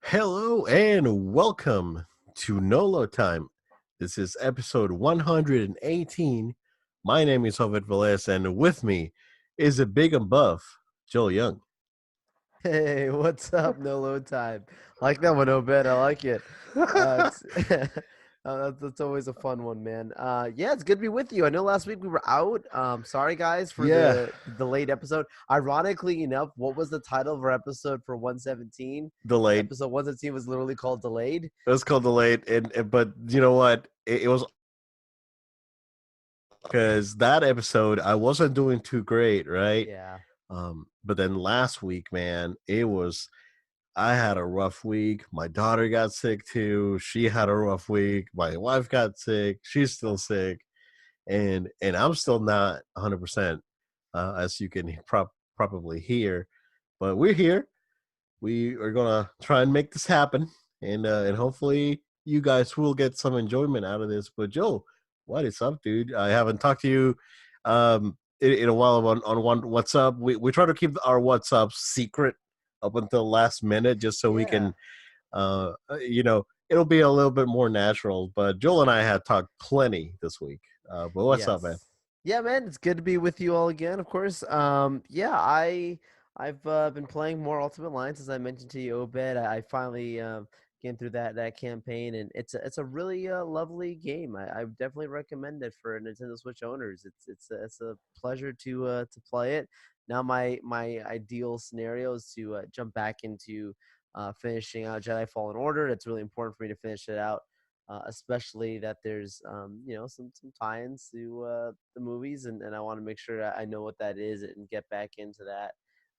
Hello and welcome to Nolo Time. This is episode 118. My name is Jovet Velez, and with me is a big and buff Joel Young. Hey, what's up? No load time. I like that one, Obed. I like it. It's that's always a fun one, man. Yeah, it's good to be with you. I know last week we were out. Sorry guys for Yeah, the delayed episode. Ironically enough, what was the title of our episode for 117? delayed. Episode 117 was literally called Delayed. It was called delayed, but you know what? It was because that episode I wasn't doing too great, right? Yeah. But then last week, man, it was I had a rough week. My daughter got sick too. She had a rough week. My wife got sick. She's still sick, and I'm still not 100%, as you can probably hear. But we're here. We are gonna try and make this happen, and hopefully you guys will get some enjoyment out of this. But Joe, what is up, dude? I haven't talked to you in a while on one what's up. We try to keep our what's up secret up until last minute, just so we Yeah. can it'll be a little bit more natural. But Joel and I had talked plenty this week. But what's up, man? Yes. Yeah, man, it's good to be with you all again, of course. I've been playing more Ultimate Alliance as I mentioned to you, Obed. I finally came through that campaign, and it's a really lovely game. I definitely recommend it for Nintendo Switch owners. It's a pleasure to play it. Now my ideal scenario is to jump back into finishing out Jedi Fallen Order. It's really important for me to finish it out, especially that there's some tie-ins to the movies, and I want to make sure I know what that is and get back into that.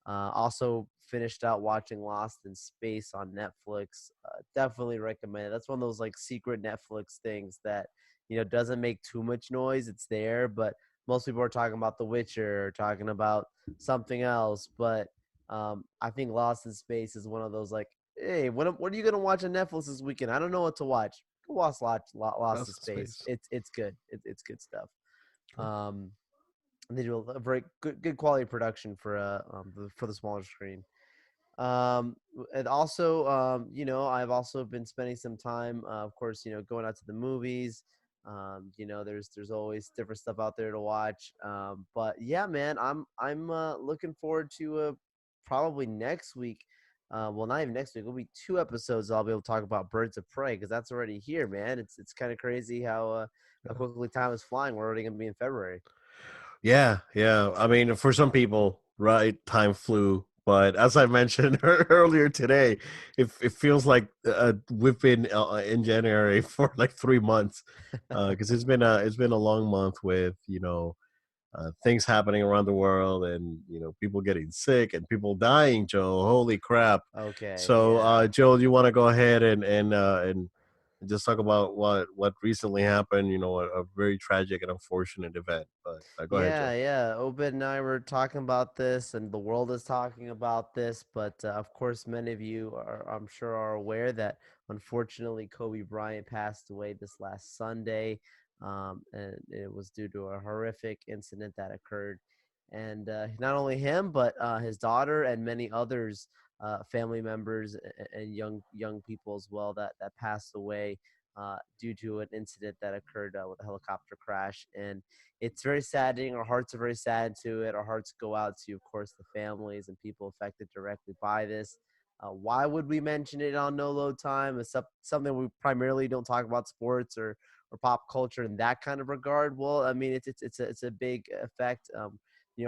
Also finished out watching Lost in Space on Netflix. Definitely recommend it. That's one of those like secret Netflix things that doesn't make too much noise. It's there, but most people are talking about The Witcher, or talking about something else. But I think Lost in Space is one of those like, hey, what are you gonna watch on Netflix this weekend? I don't know what to watch. Go watch Lost in Lost in Space. space. It's good. It's good stuff. Cool. Um, and they do a very good quality production for the smaller screen. And also, I've also been spending some time, of course, going out to the movies. There's always different stuff out there to watch. But yeah, man, I'm looking forward to probably next week. Well, not even next week. It'll be two episodes. I'll be able to talk about Birds of Prey because that's already here, man. It's kind of crazy how quickly time is flying. We're already gonna be in February. Yeah, yeah. I mean, for some people, right, time flew. But as I mentioned earlier today, it feels like we've been in January for like 3 months, because it's been a long month with things happening around the world, and people getting sick and people dying. Joe, holy crap! Okay, So, yeah. Joe, do you want to go ahead and just talk about what recently happened? A very tragic and unfortunate event. But go ahead, Yeah, Joe. yeah. Obed and I were talking about this, and the world is talking about this. But of course, many of you I'm sure, are aware that unfortunately Kobe Bryant passed away this last Sunday, and it was due to a horrific incident that occurred. And not only him, but his daughter and many others, family members and young people as well, that passed away due to an incident that occurred with a helicopter crash. And it's very saddening. Our hearts are very sad to it. Our hearts go out to, of course, the families and people affected directly by this. Why would we mention it on No Load Time? It's something we primarily don't talk about sports or pop culture in that kind of regard. Well, I mean, it's a big effect.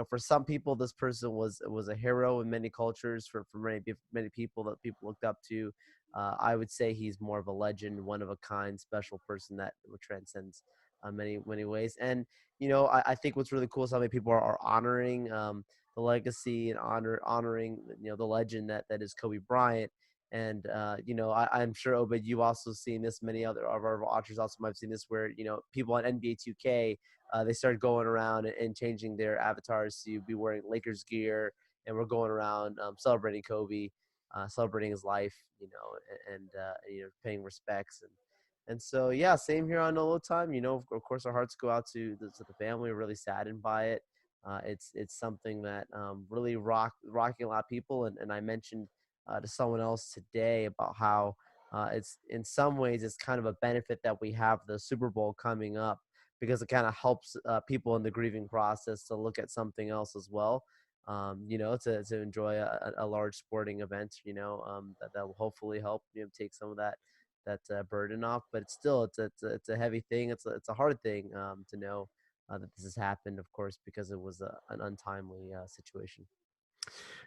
For some people, this person was a hero in many cultures. For many people that people looked up to, I would say he's more of a legend, one of a kind, special person that transcends many ways. And I think what's really cool is how many people are honoring the legacy and honoring the legend that is Kobe Bryant. And I'm sure, Obed, you've also seen this. Many other of our watchers also might have seen this, where people on NBA 2K, they started going around and changing their avatars to be wearing Lakers gear, and we're going around celebrating Kobe, celebrating his life, and paying respects. And so, yeah, same here on No Time. Of course, our hearts go out to the family. We're really saddened by it. It's something that really rocking a lot of people. And I mentioned to someone else today about how it's in some ways it's kind of a benefit that we have the Super Bowl coming up because it kind of helps people in the grieving process to look at something else as well. To enjoy a large sporting event, that will hopefully help take some of that burden off. But it's still it's a heavy thing. It's a hard thing to know that this has happened, of course, because it was an untimely situation.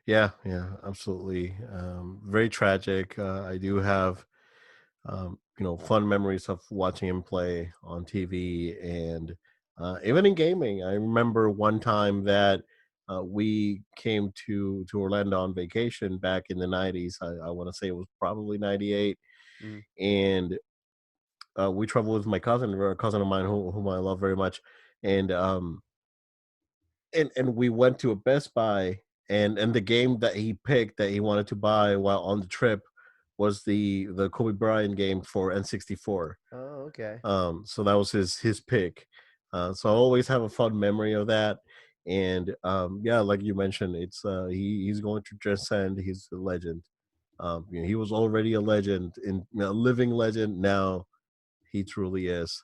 Yeah, yeah, absolutely. Very tragic. I do have fun memories of watching him play on TV and even in gaming. I remember one time that we came to Orlando on vacation back in the '90s. I want to say it was probably '98, Mm. and we traveled with my cousin, a cousin of mine whom I love very much, and and we went to a Best Buy, and the game that he picked that he wanted to buy while on the trip was the Kobe Bryant game for N64. Oh, okay. So that was his pick. So I always have a fun memory of that. And yeah, like you mentioned, it's he's going to transcend. He's a legend. He was already a legend, in a living legend. Now he truly is.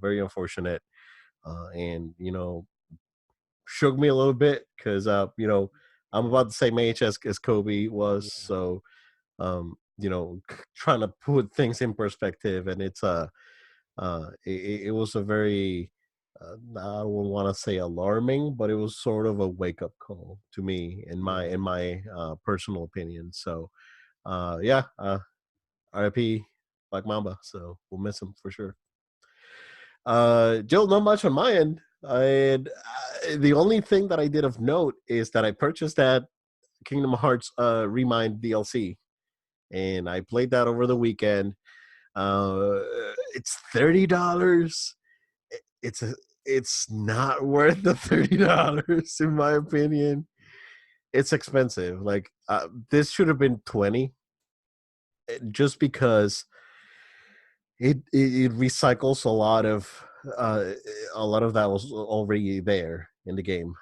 Very unfortunate, and shook me a little bit because I'm about the same age as Kobe was. Yeah. So trying to put things in perspective, and it was a very I don't want to say alarming, but it was sort of a wake up call to me in my Yeah. personal opinion. So yeah, RIP Black Mamba. So we'll miss him for sure. Jill, not much on my end. The only thing that I did of note is that I purchased that Kingdom Hearts Remind DLC, and I played that over the weekend. Uh, it's $30. It's a it's not worth the $30 in my opinion. It's expensive. Like this should have been 20, just because it recycles uh, a lot of that was already there in the game.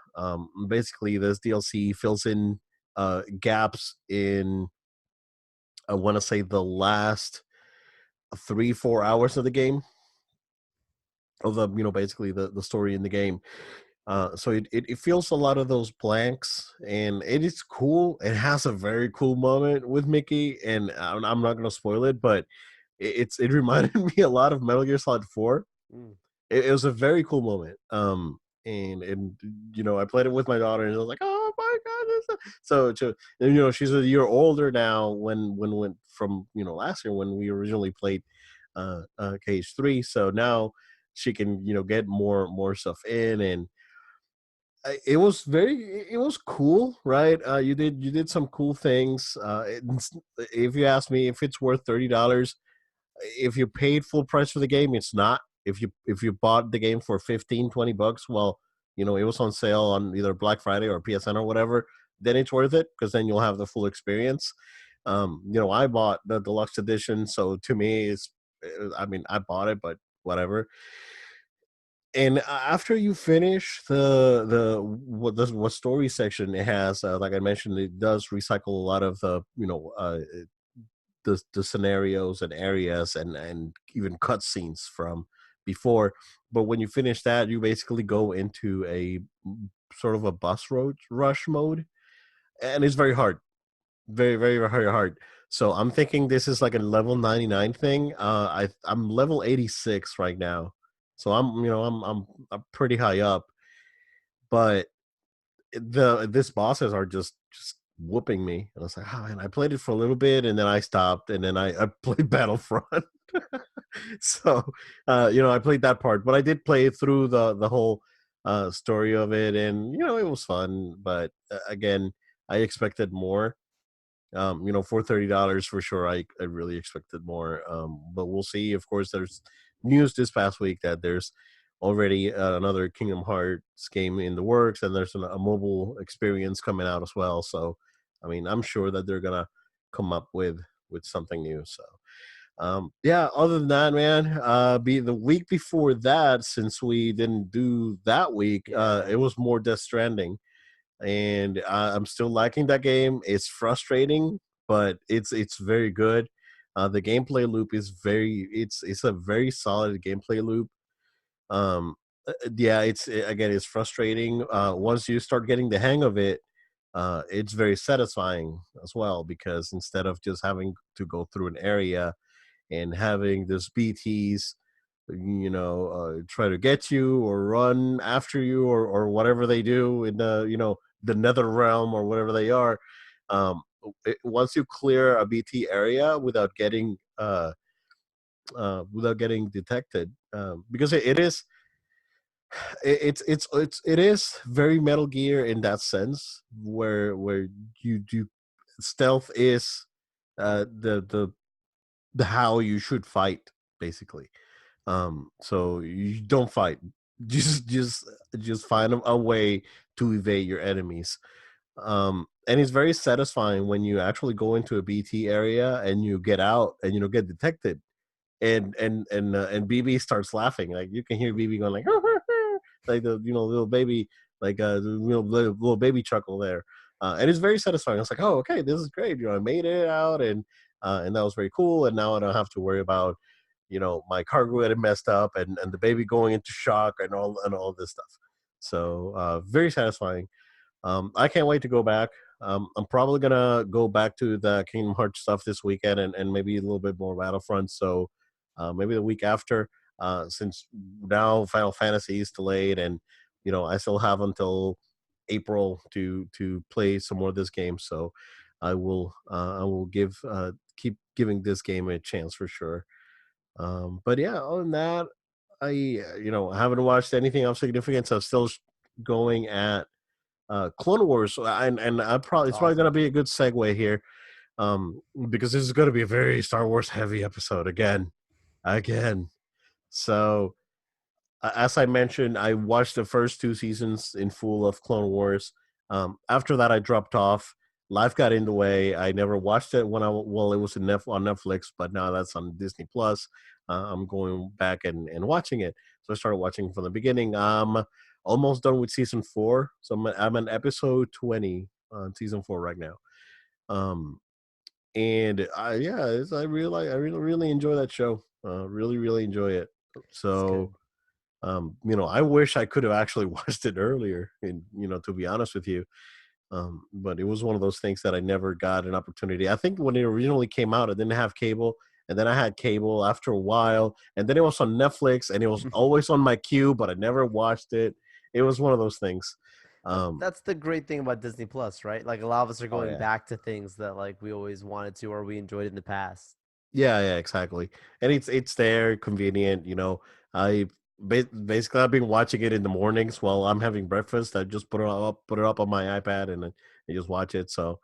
Basically, this DLC fills in gaps in, I want to say, the last 3-4 hours of the game, of the basically the story in the game. So it fills a lot of those blanks, and it is cool. It has a very cool moment with Mickey, and I'm not gonna spoil it, but it reminded me a lot of Metal Gear Solid 4. Mm. It was a very cool moment. And I played it with my daughter, and I was like, oh my god, and, she's a year older now. When from last year when we originally played KH3, so now she can get more stuff in, and it was cool, right? You did some cool things. If you ask me if it's worth $30, if you paid full price for the game, it's not. If you bought the game for 15-20 bucks, well, it was on sale on either Black Friday or PSN or whatever, then it's worth it, because then you'll have the full experience. I bought the deluxe edition, so to me, I mean, I bought it, but whatever. And after you finish what story section it has, like I mentioned, it does recycle a lot of the scenarios and areas, and even cutscenes from before. But when you finish that, you basically go into a sort of a bus road rush mode, and it's very hard, very very very hard. So I'm thinking this is like a level 99 thing. I'm level 86 right now, so I'm pretty high up, but this bosses are just whooping me. And I was like, oh man, I played it for a little bit, and then I stopped, and then I played Battlefront. So I played that part, but I did play through the whole story of it, and it was fun. But again, I expected more. For $30 for sure, I really expected more. But we'll see. Of course, there's news this past week that there's already another Kingdom Hearts game in the works, and there's a mobile experience coming out as well. So, I mean, I'm sure that they're gonna come up with something new. So, yeah. Other than that, man, be the week before that, since we didn't do that week, Yeah. it was more Death Stranding, and I'm still liking that game. It's frustrating but it's very good. The gameplay loop is it's a very solid gameplay loop. Um, yeah, again, it's frustrating. Once you start getting the hang of it, it's very satisfying as well, because instead of just having to go through an area and having this BTs, try to get you or run after you, or whatever they do in the nether realm or whatever they are. Once you clear a BT area without getting detected, because it is very Metal Gear in that sense, where you do stealth is the how you should fight, basically. So you don't fight, just find a way to evade your enemies. And it's very satisfying when you actually go into a BT area and you get out and get detected, and BB starts laughing. Like, you can hear BB going like like the little baby, like little baby chuckle there. And it's very satisfying. It's like, oh, okay, this is great. I made it out, and that was very cool. And now I don't have to worry about my cargo getting messed up, and the baby going into shock, and all this stuff. So very satisfying. I can't wait to go back. I'm probably gonna go back to the Kingdom Hearts stuff this weekend, and maybe a little bit more Battlefront. So maybe the week after, since now Final Fantasy is delayed, and I still have until April to play some more of this game. So I will keep giving this game a chance for sure. But yeah, other than that, I haven't watched anything of significance. I'm still going at Clone Wars, and That's it's probably going awesome. to be a good segue here, because this is going to be a very Star Wars heavy episode again. So, as I mentioned, I watched the first two seasons in full of Clone Wars. After that, I dropped off. Life got in the way. I never watched it it was on Netflix, but now that's on Disney Plus. I'm going back and watching it. So I started watching from the beginning. I'm almost done with season 4, so I'm on episode 20 on season 4 right now. Um, and I really enjoy that show. Really really enjoy it. It's So good. I wish I could have actually watched it earlier, and to be honest with you. But it was one of those things that I never got an opportunity. I think when it originally came out, I didn't have cable, and then I had cable after a while, and then it was on Netflix, and it was always on my queue, but I never watched it. It was one of those things. Um, That's the great thing about Disney Plus, right? Like a lot of us are oh going yeah, back to things that like we always wanted to or we enjoyed in the past. yeah, exactly. And it's there, convenient. I basically I've been watching it in the mornings while I'm having breakfast. I just put it up on my iPad, and just watch it. So,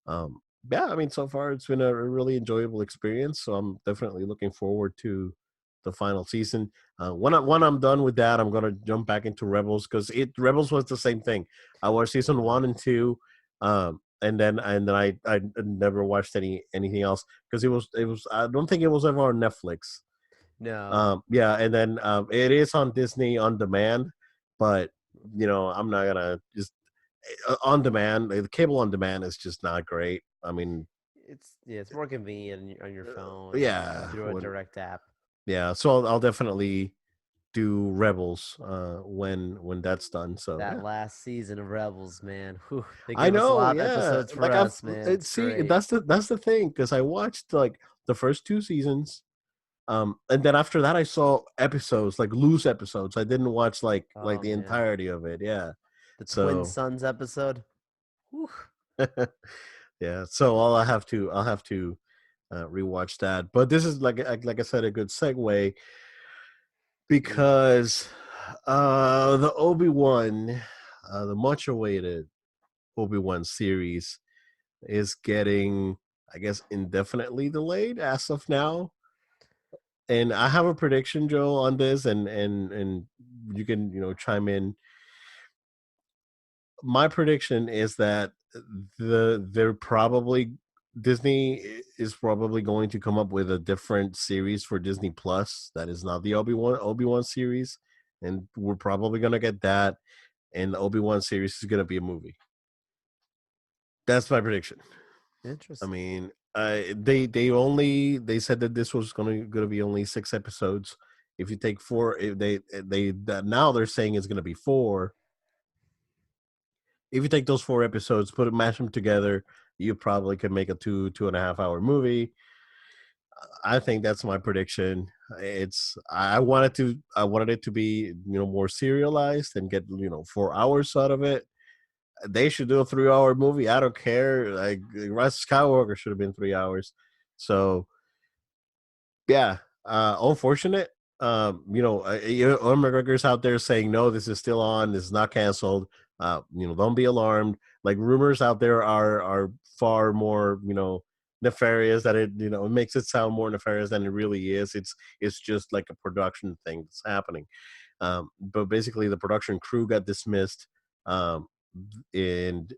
um, yeah, I mean, so far it's been a really enjoyable experience. So I'm definitely looking forward to the final season. When I'm done with that, I'm gonna jump back into Rebels, because it Rebels was the same thing. I watched season Yeah. 1 and 2. And then I never watched anything else, because it was I don't think it was ever on Netflix. No, Yeah, and then it is on Disney on demand, but I'm not gonna just on demand. The cable on demand is just not great. I mean, it's more convenient on your phone and yeah, through a direct app. yeah. So I'll definitely do Rebels when that's done. So That yeah, last season of Rebels, man. Whew, they I gave us a know. lot of Yeah, episodes for like us, man. It's see, great. that's the thing, because I watched like the first 2 seasons. And then after that, I saw episodes, like loose episodes. I didn't watch like Oh the man, entirety of it. Yeah. the Twin So Sons episode. Whew. yeah. So I'll have to rewatch that. But this is like I said, a good segue, Mm. because the Obi Wan, the much awaited Obi Wan series is getting, I guess, indefinitely delayed as of now. And I have a prediction, Joe, on this, and you can chime in. My prediction is that they're probably is probably going to come up with a different series for Disney Plus that is not the Obi Wan series, and we're probably gonna get that, and the Obi Wan series is gonna be a movie. That's my prediction. I Interesting. mean, they said that this was gonna be only 6 episodes. If you take four, if now they're saying it's gonna be four. If you take those 4 episodes, mash them together, you probably could make a 2.5 hour movie. I think that's my prediction. I wanted it to be more serialized and get 4 hours out of it. They should do a 3 hour movie. I don't care. Like Rise of Skywalker should have been 3 hours. So yeah, unfortunate. Owen McGregor's out there saying no, this is still on. This is not canceled. Don't be alarmed. Like rumors out there are far more nefarious. That it makes it sound more nefarious than it really is. It's just like a production thing that's happening. But basically, the production crew got dismissed, um, and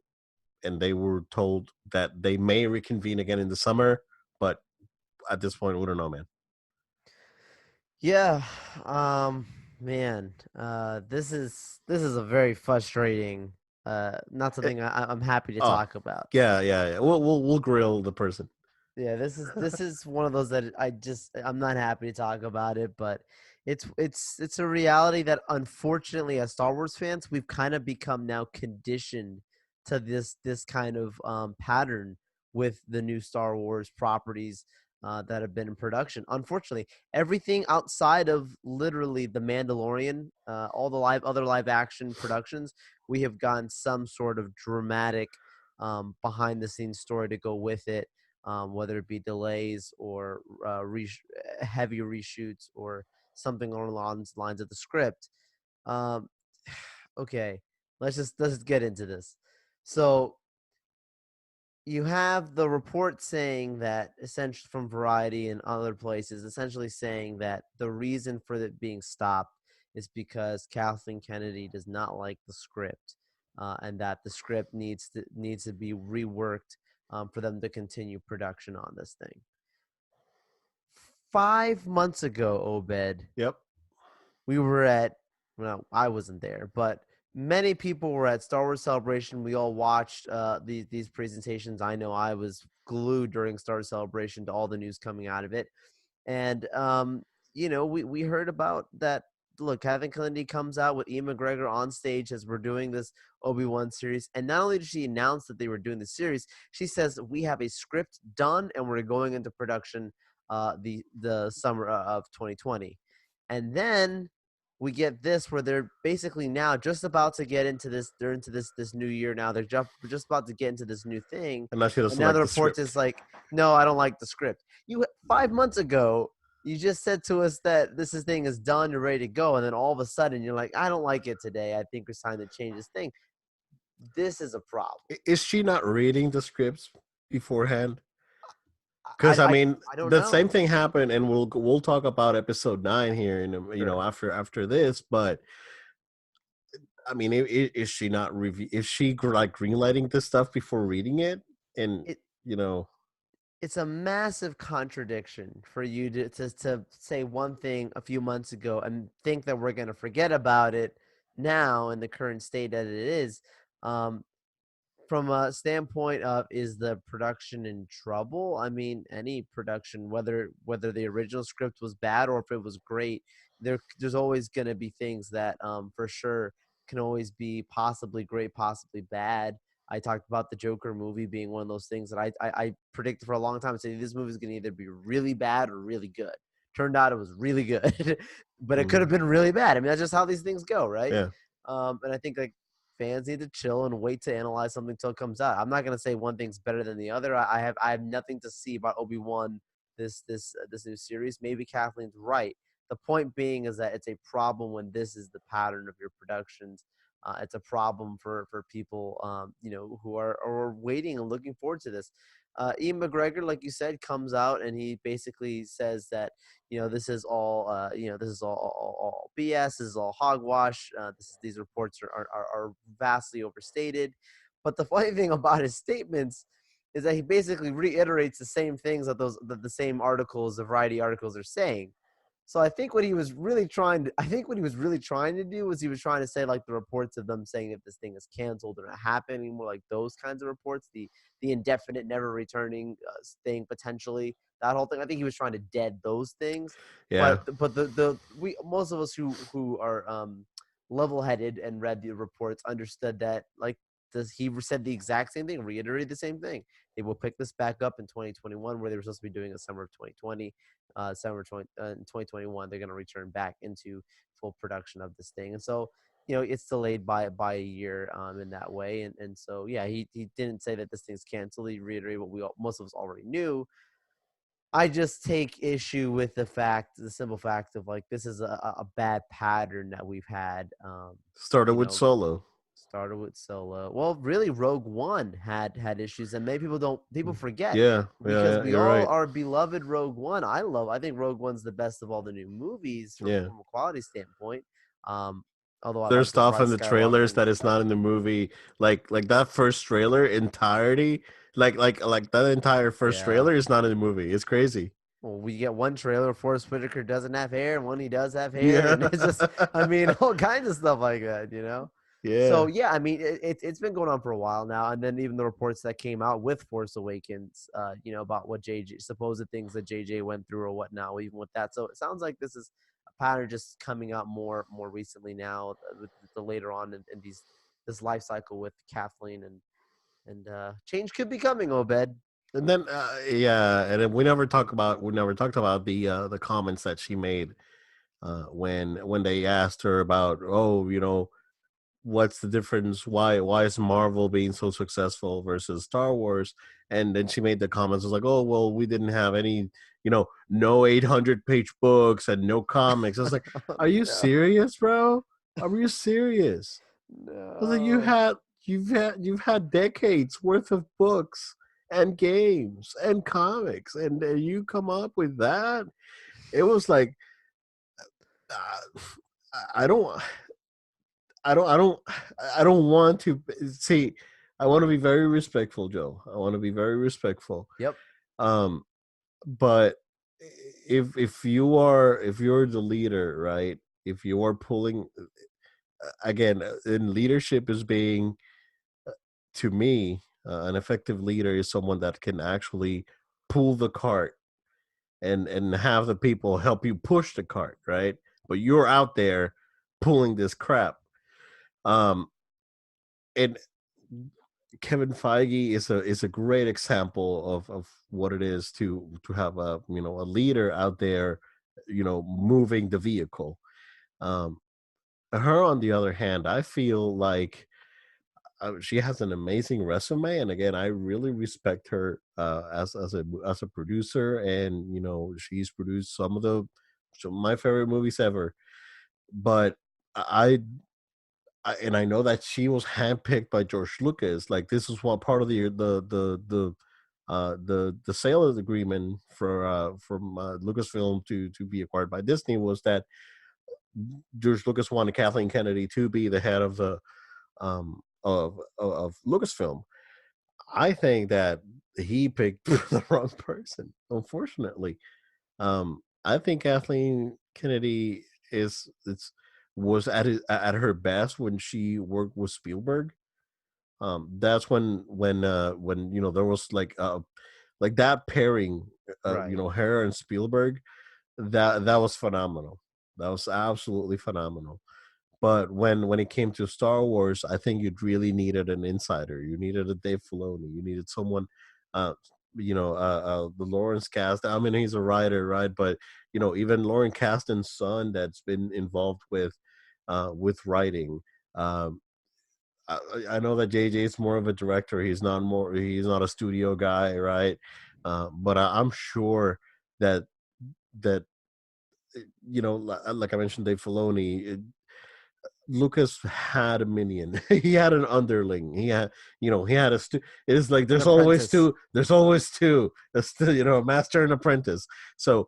they were told that they may reconvene again in the summer. But at this point, we don't know, man. Yeah, man, this is a very frustrating, not It, something I'm happy to oh, talk about. yeah. We'll grill the person. Yeah, this is one of those that I'm not happy to talk about it, but it's a reality that unfortunately as Star Wars fans, we've kind of become now conditioned to this kind of pattern with the new Star Wars properties that have been in production. Unfortunately, everything outside of literally The Mandalorian, all the other live action productions, we have gotten some sort of dramatic behind the scenes story to go with it, whether it be delays or heavy reshoots or something along the lines of the script. Um, okay, let's just get into this. So you have the report saying that, essentially from Variety and other places, essentially saying that the reason for it being stopped is because Kathleen Kennedy does not like the script, and that the script needs to be reworked for them to continue production on this thing. 5 months ago, Obed, Yep. we were at, well, I wasn't there, but many people were at Star Wars Celebration. We all watched these presentations. I know I was glued during Star Wars Celebration to all the news coming out of it. And we heard about that. Look, Kevin Kennedy comes out with Ian McGregor on stage as we're doing this Obi Wan series, and not only did she announce that they were doing the series, she says we have a script done and we're going into production the summer of 2020. And then we get this where they're basically now just about to get into this. They're into this new year now. They're just about to get into this new thing, And now she and doesn't now the like the report script. is like, no, I don't like the script. You 5 months ago, you just said to us that thing is done, you're ready to go, and then all of a sudden you're like, I don't like it today. I think it's time to change this thing. This is a problem. Is she not reading the scripts beforehand? I Because I I, mean, I don't the same know. thing happened, and we'll talk about episode 9 here, and Sure. after this. But I mean, is she not review? Is she like greenlighting this stuff before reading it? And It you know, it's a massive contradiction for you to say one thing a few months ago and think that we're going to forget about it now in the current state that it is. Um, from a standpoint of, is the production in trouble? I mean, any production, whether the original script was bad or if it was great, there's always going to be things that for sure can always be possibly great, possibly bad. I talked about the Joker movie being one of those things that I predicted for a long time, saying this movie is going to either be really bad or really good. Turned out it was really good, but it could have mhm, been really bad. I mean, that's just how these things go, right? yeah, And I think, like, fans need to chill and wait to analyze something until it comes out. I'm not gonna say one thing's better than the other. I have nothing to see about Obi Wan this new series. Maybe Kathleen's right. The point being is that it's a problem when this is the pattern of your productions. It's a problem for people, who are waiting and looking forward to this. Ian McGregor, like you said, comes out and he basically says that this is all all BS. This is all hogwash. These reports are vastly overstated. But the funny thing about his statements is that he basically reiterates the same things that the same articles, the Variety articles, are saying. So I think what he was really trying to do was he was trying to say like the reports of them saying that this thing is canceled or not happening anymore, like those kinds of reports, the indefinite never returning thing potentially, that whole thing. I think he was trying to dead those things, Yeah. but the we most of us who are level headed and read the reports understood that like he said the exact same thing, reiterated the same thing. They will pick this back up in 2021, where they were supposed to be doing a summer of 2020. Summer 2021, they're going to return back into full production of this thing. And so, it's delayed by a year in that way. And so, yeah, he didn't say that this thing's canceled. He reiterated what most of us already knew. I just take issue with the simple fact of like this is a bad pattern that we've had. Started You with know, Solo. started with Solo. Well, really, Rogue One had issues, and many people forget Yeah, because we you're all right. are beloved Rogue One. I think Rogue One's the best of all the new movies Yeah. from a quality standpoint. Um, Although I There's like the stuff in Rise the of Skywalker trailers and that is not in the movie. Like that first trailer entirety, like that entire first yeah. trailer is not in the movie. It's crazy. Well, we get one trailer. Forrest Whitaker doesn't have hair, and one he does have hair, Yeah. and it's just, I mean, all kinds of stuff like that. So Yeah. yeah, I mean, it's been going on for a while now, and then even the reports that came out with Force Awakens, about what JJ supposed things that JJ went through or whatnot, even with that. So it sounds like this is a pattern just coming out more recently now, with the later on in this life cycle with Kathleen and change could be coming, Obed. And then yeah, and then we never talked about the comments that she made when they asked her about, oh, what's the difference, why is Marvel being so successful versus Star Wars? And then she made the comments was like, oh well, we didn't have any, no 800-page books and no comics. I was like, Oh, are you no, serious, bro? Are you serious? I was like, no. you've had decades worth of books and games and comics, and you come up with that. It was like, uh, I don't I don't I don't want to see. I want to be very respectful, Joe. I want to be very respectful. Yep. Um, but if you're the leader, right? If you are pulling again, in leadership is being, to me, an effective leader is someone that can actually pull the cart and have the people help you push the cart, right? But you're out there pulling this crap. Um, and Kevin Feige is a great example of what it is to have a leader out there, moving the vehicle. Um, Her, on the other hand, I feel like she has an amazing resume, and again, I really respect her as a producer, and she's produced some of my favorite movies ever. But I and I know that she was handpicked by George Lucas. Like, this is one part of the sale agreement for from Lucasfilm to be acquired by Disney, was that George Lucas wanted Kathleen Kennedy to be the head of the of Lucasfilm. I think that he picked the wrong person, unfortunately. I think Kathleen Kennedy was at her best when she worked with Spielberg. That's when there was like that pairing, Right. her and Spielberg. That was phenomenal. That was absolutely phenomenal. But when it came to Star Wars, I think you really needed an insider. You needed a Dave Filoni. You needed someone, uh, the Lawrence Cast. I mean, he's a writer, right? But even Lauren Caston's son, that's been involved with writing. Um, I know that JJ is more of a director. He's not a studio guy, right? But I'm sure that that like I mentioned, Dave Filoni. Lucas had a minion. He had an underling. He had it's like An there's always apprentice. two. There's always two. That's still, a master and apprentice. So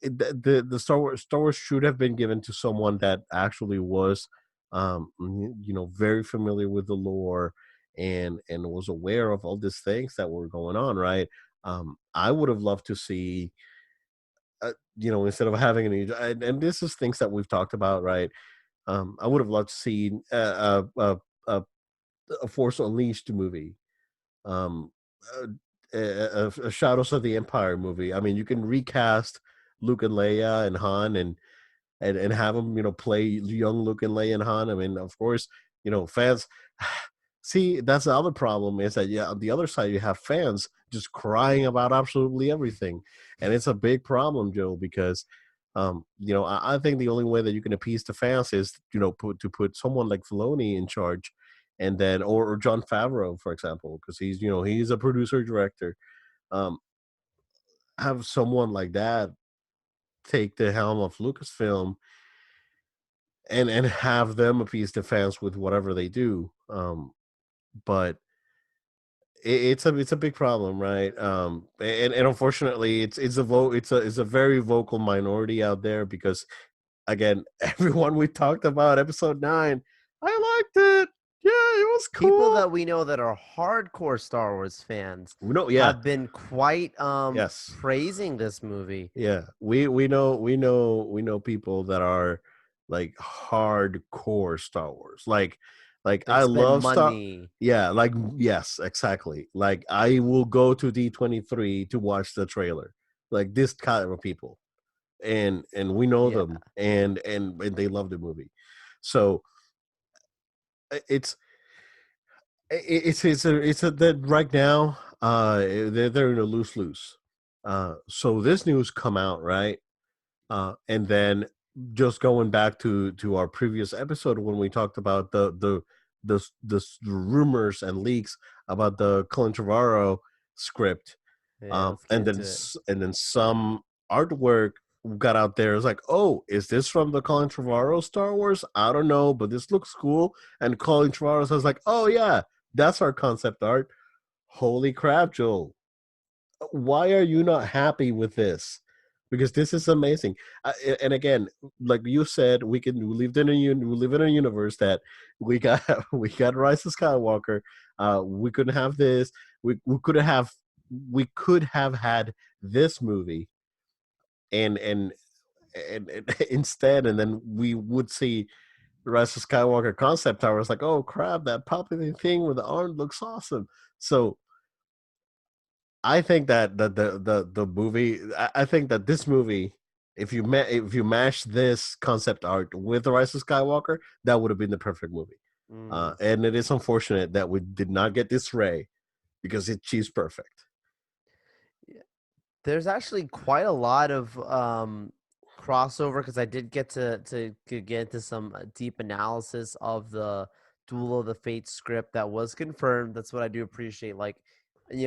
the Star Wars should have been given to someone that actually was, very familiar with the lore, and was aware of all these things that were going on. Right. I would have loved to see instead of having and this is things that we've talked about, right? I would have loved to see a Force Unleashed movie, um, uh, a Shadows of the Empire movie. I mean, you can recast Luke and Leia and Han, and have them, play young Luke and Leia and Han. I mean, of course, fans. See, that's the other problem is that, yeah, on the other side you have fans just crying about absolutely everything, and it's a big problem, Joe, because I think the only way that you can appease the fans is, put someone like Filoni in charge, and then or John Favreau, for example, because he's a producer director. Um, have someone like that take the helm of Lucasfilm, and have them appease the fans with whatever they do. But it's a big problem, right? And unfortunately, it's a very vocal minority out there, because again, everyone we talked about episode 9, I liked it. Yeah, it was People cool. that we know that are hardcore Star Wars fans No, yeah, have been quite yes, praising this movie. yeah. We know people that are like hardcore Star Wars. Like They I spend love Star. money. Yeah, like yes, exactly. Like I will go to D23 to watch the trailer. Like this kind of people, and we know Yeah. them, and they love the movie. So it's it's a that right now they're in a lose-lose. So this news come out, right? And then just going back to our previous episode when we talked about the rumors and leaks about the Colin Trevorrow script, Yeah, let's get and then into it. and then some artwork got out there. It's like, oh, is this from the Colin Trevorrow Star Wars? I don't know, but this looks cool. And Colin Trevorrow says like, oh yeah, that's our concept art. Holy crap, Joel! Why are you not happy with this? Because this is amazing. And again, like you said, we live in a universe that we got we got Rise of Skywalker. We couldn't have this. We could have we could have had this movie, and instead, and then we would see Rise of Skywalker concept art. It's like, oh crap, that popping thing with the arm looks awesome. So I think that the movie. I think that this movie, if you mash this concept art with the Rise of Skywalker, that would have been the perfect movie. Mm. And it is unfortunate that we did not get this Ray, because she's perfect. There's actually quite a lot of crossover because I did get to get into some deep analysis of the Duel of the Fates script that was confirmed. That's what I do appreciate. Like,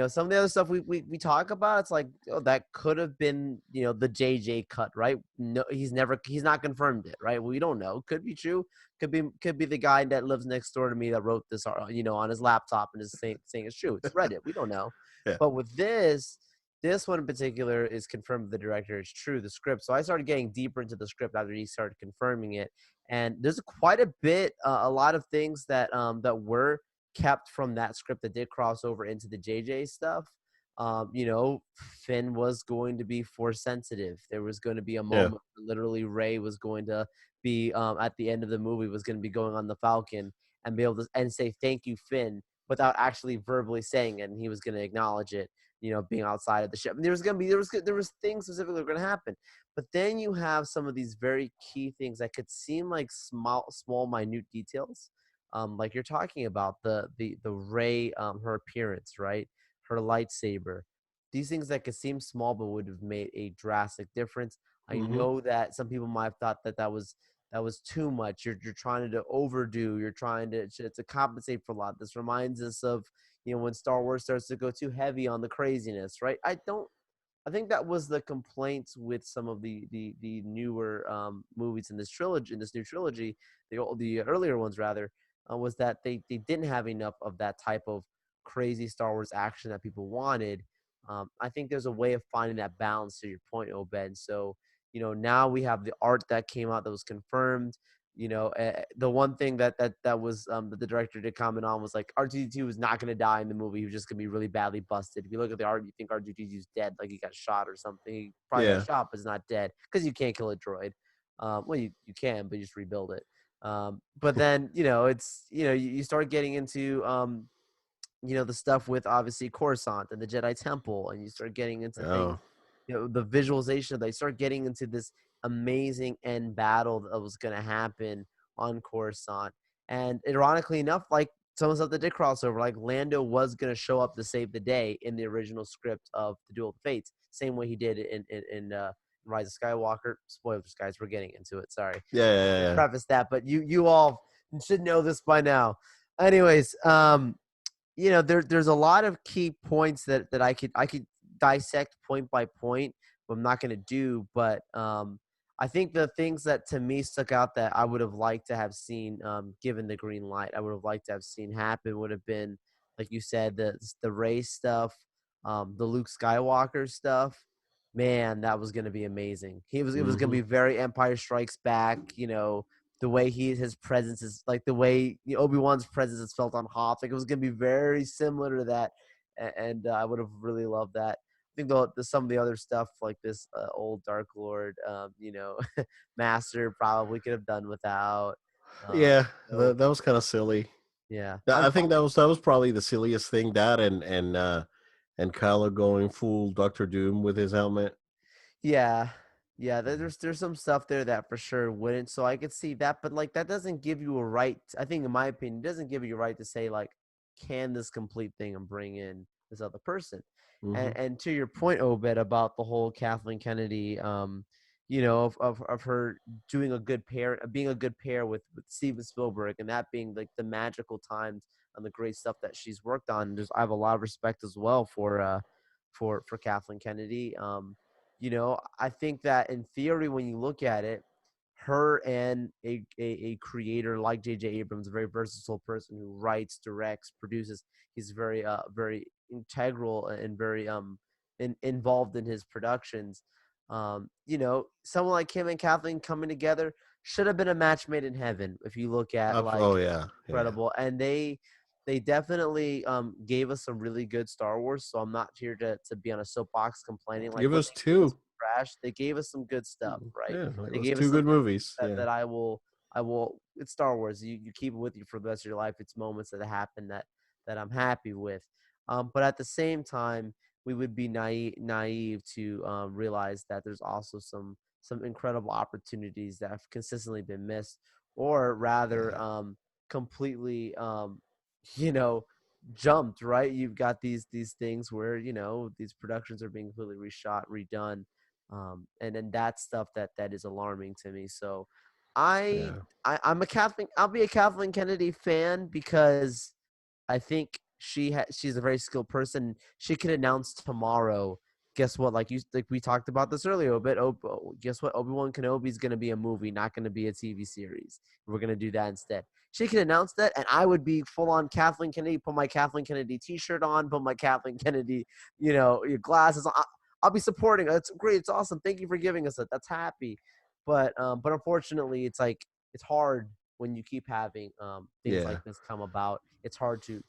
some of the other stuff we talk about, it's like, oh, that could have been, the JJ cut, right? No, he's not confirmed it, right? We don't know. Could be true. Could be the guy that lives next door to me that wrote this, on his laptop and is saying it's true. It's Reddit. We don't know. Yeah, But with this one in particular is confirmed the director is true, the script. So I started getting deeper into the script after he started confirming it. And there's quite a bit, a lot of things that were kept from that script that did cross over into the JJ stuff. Finn was going to be force sensitive. There was going to be a yeah, moment where literally Ray was going to be at the end of the movie was going to be going on the Falcon and be able to and say thank you, Finn, without actually verbally saying it, and he was going to acknowledge it, being outside of the ship. And there was things specifically going to happen, but then you have some of these very key things that could seem like small, minute details, like you're talking about the Ray, her appearance, right, her lightsaber, these things that could seem small but would have made a drastic difference. I hmm know that some people might have thought that was too much. You're trying to overdo. You're trying to compensate for a lot. This reminds us of when Star Wars starts to go too heavy on the craziness, right? I think that was the complaints with some of the newer movies in this new trilogy, the earlier ones rather, was that they didn't have enough of that type of crazy Star Wars action that people wanted. I think there's a way of finding that balance to your point, Obed. So now we have the art that came out that was confirmed. The one thing that was that the director did comment on was like R2D2 was not going to die in the movie. He was just going to be really badly busted. If you look at the art, you think R2D2 is dead, like he got shot or something. He probably got Yeah. shot, but he's not dead because you can't kill a droid. Well, you can, but you just rebuild it. But then it's you start getting into the stuff with obviously Coruscant and the Jedi Temple, and you start getting into things, Oh, the visualization. They start getting into this amazing end battle that was going to happen on Coruscant, and ironically enough, like some of the stuff that did crossover, like Lando was going to show up to save the day in the original script of the Duel of the Fates, same way he did in Rise of Skywalker. Spoilers, guys, we're getting into it. Sorry, yeah, yeah, yeah. preface that, but you all should know this by now. Anyways, there's a lot of key points that I could dissect point by point, but I'm not going to do. But I think the things that to me stuck out that I would have liked to have seen, given the green light, I would have liked to have seen happen would have been, like you said, the race stuff, the Luke Skywalker stuff. Man, that was going to be amazing. It was going to Hmm. be very Empire Strikes Back. The way his presence is, like the way Obi-Wan's presence is felt on Hoth. Like it was going to be very similar to that, and I would have really loved that. I think some of the other stuff like this old Dark Lord, Master probably could have done without. Um, Yeah, so that was kind of silly. yeah, I think that was probably the silliest thing. That and Kylo going full Doctor Doom with his helmet. yeah, yeah. Mhm. There's some stuff there that for sure wouldn't. So I could see that, but like that doesn't give you a right. I think, in my opinion, it doesn't give you a right to say like, can this complete thing and bring in this other person. Mhm. And to your point, Obed, about the whole Kathleen Kennedy, of her doing a good pair, being a good pair with Steven Spielberg, and that being like the magical times and the great stuff that she's worked on. I have a lot of respect as well for Kathleen Kennedy. I think that in theory, when you look at it, her and a creator like J.J. Abrams, a very versatile person who writes, directs, produces, he's very integral and very involved in his productions. Someone like him and Kathleen coming together should have been a match made in heaven. If you look at Oh like yeah, yeah. incredible, and they definitely gave us some really good Star Wars. So I'm not here to be on a soapbox complaining like Give what us they gave us two. was trash. They gave us some good stuff, right? Yeah, like They those gave us two good something movies. Yeah, that I will. It's Star Wars. You keep it with you for the rest of your life. It's moments that happen that I'm happy with. But at the same time, we would be naive to realize that there's also some incredible opportunities that have consistently been missed, or rather, yeah, completely, you know, jumped. Right? You've got these things where these productions are being completely reshot, redone, and then that stuff that is alarming to me. So, I, yeah. I'm a Kathleen. I'll be a Kathleen Kennedy fan because I think she's a very skilled person. She could announce tomorrow. Guess what? Like we talked about this earlier a bit. Guess what? Obi-Wan Kenobi is going to be a movie, not going to be a TV series. We're going to do that instead. She could announce that, and I would be full on Kathleen Kennedy. Put my Kathleen Kennedy T-shirt on. Put my Kathleen Kennedy, your glasses on. I'll be supporting. It's great. It's awesome. Thank you for giving us that. That's happy. But unfortunately, it's like it's hard when you keep having things Yeah. like this come about. It's hard to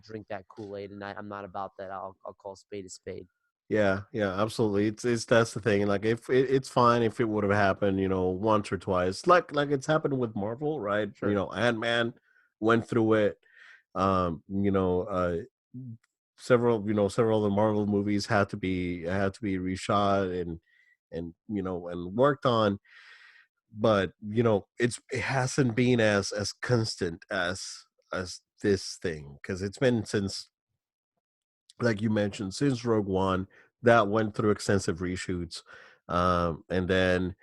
drink that Kool-Aid, and I'm not about that. I'll call a spade a spade. Yeah, yeah, absolutely. It's that's the thing. Like, if it's fine if it would have happened, once or twice, like it's happened with Marvel, right? Sure. Ant-Man went through it. Um, you know, uh, several of the Marvel movies had to be reshot and worked on, but it hasn't been as constant as this thing, because it's been since, like you mentioned, since Rogue One, that went through extensive reshoots. And then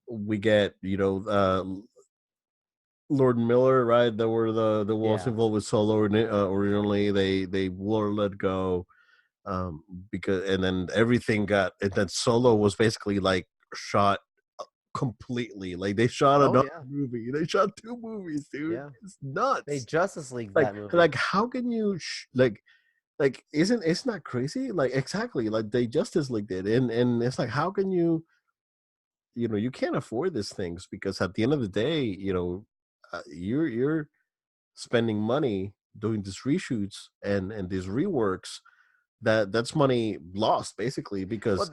we get, Lord and Miller, right? That were the ones Yeah. involved with Solo originally. They were let go, um, because, and then and then Solo was basically like shot completely. Like, they shot Oh another yeah. movie. They shot two movies, dude. Yeah. It's They nuts. Justice League Like that movie. like how can you isn't that crazy? Like, exactly, like they Justice League did, and it's like, how can you you can't afford these things because at the end of the day, you're spending money doing these reshoots and these reworks. That's money lost basically Well, because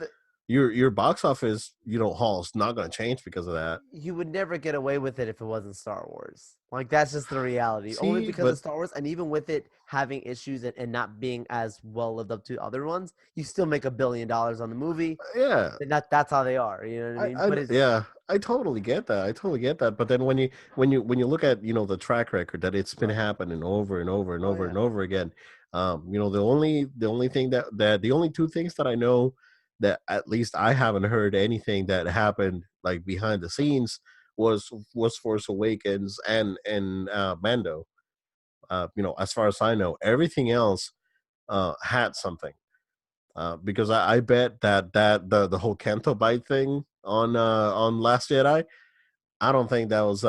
your box office haul is not going to change because of that. you would never get away with it if it wasn't Star Wars. Like that's just the reality. Only See, because of but Star Wars, and even with it having issues and not being as well lived up to other ones, you still make $1 billion on the movie. yeah, And that's how they are. You know what I mean? But it's yeah, I totally get that. I totally get that. But then when you look at the track record that it's been right. happening over and over and Oh over yeah. and over again, the only thing that the only two things that I know that at least I haven't heard anything that happened like behind the scenes was Force Awakens and Mando. As far as I know, everything else had something. Because I bet that the whole Canto Bite thing on Last Jedi, I don't think that was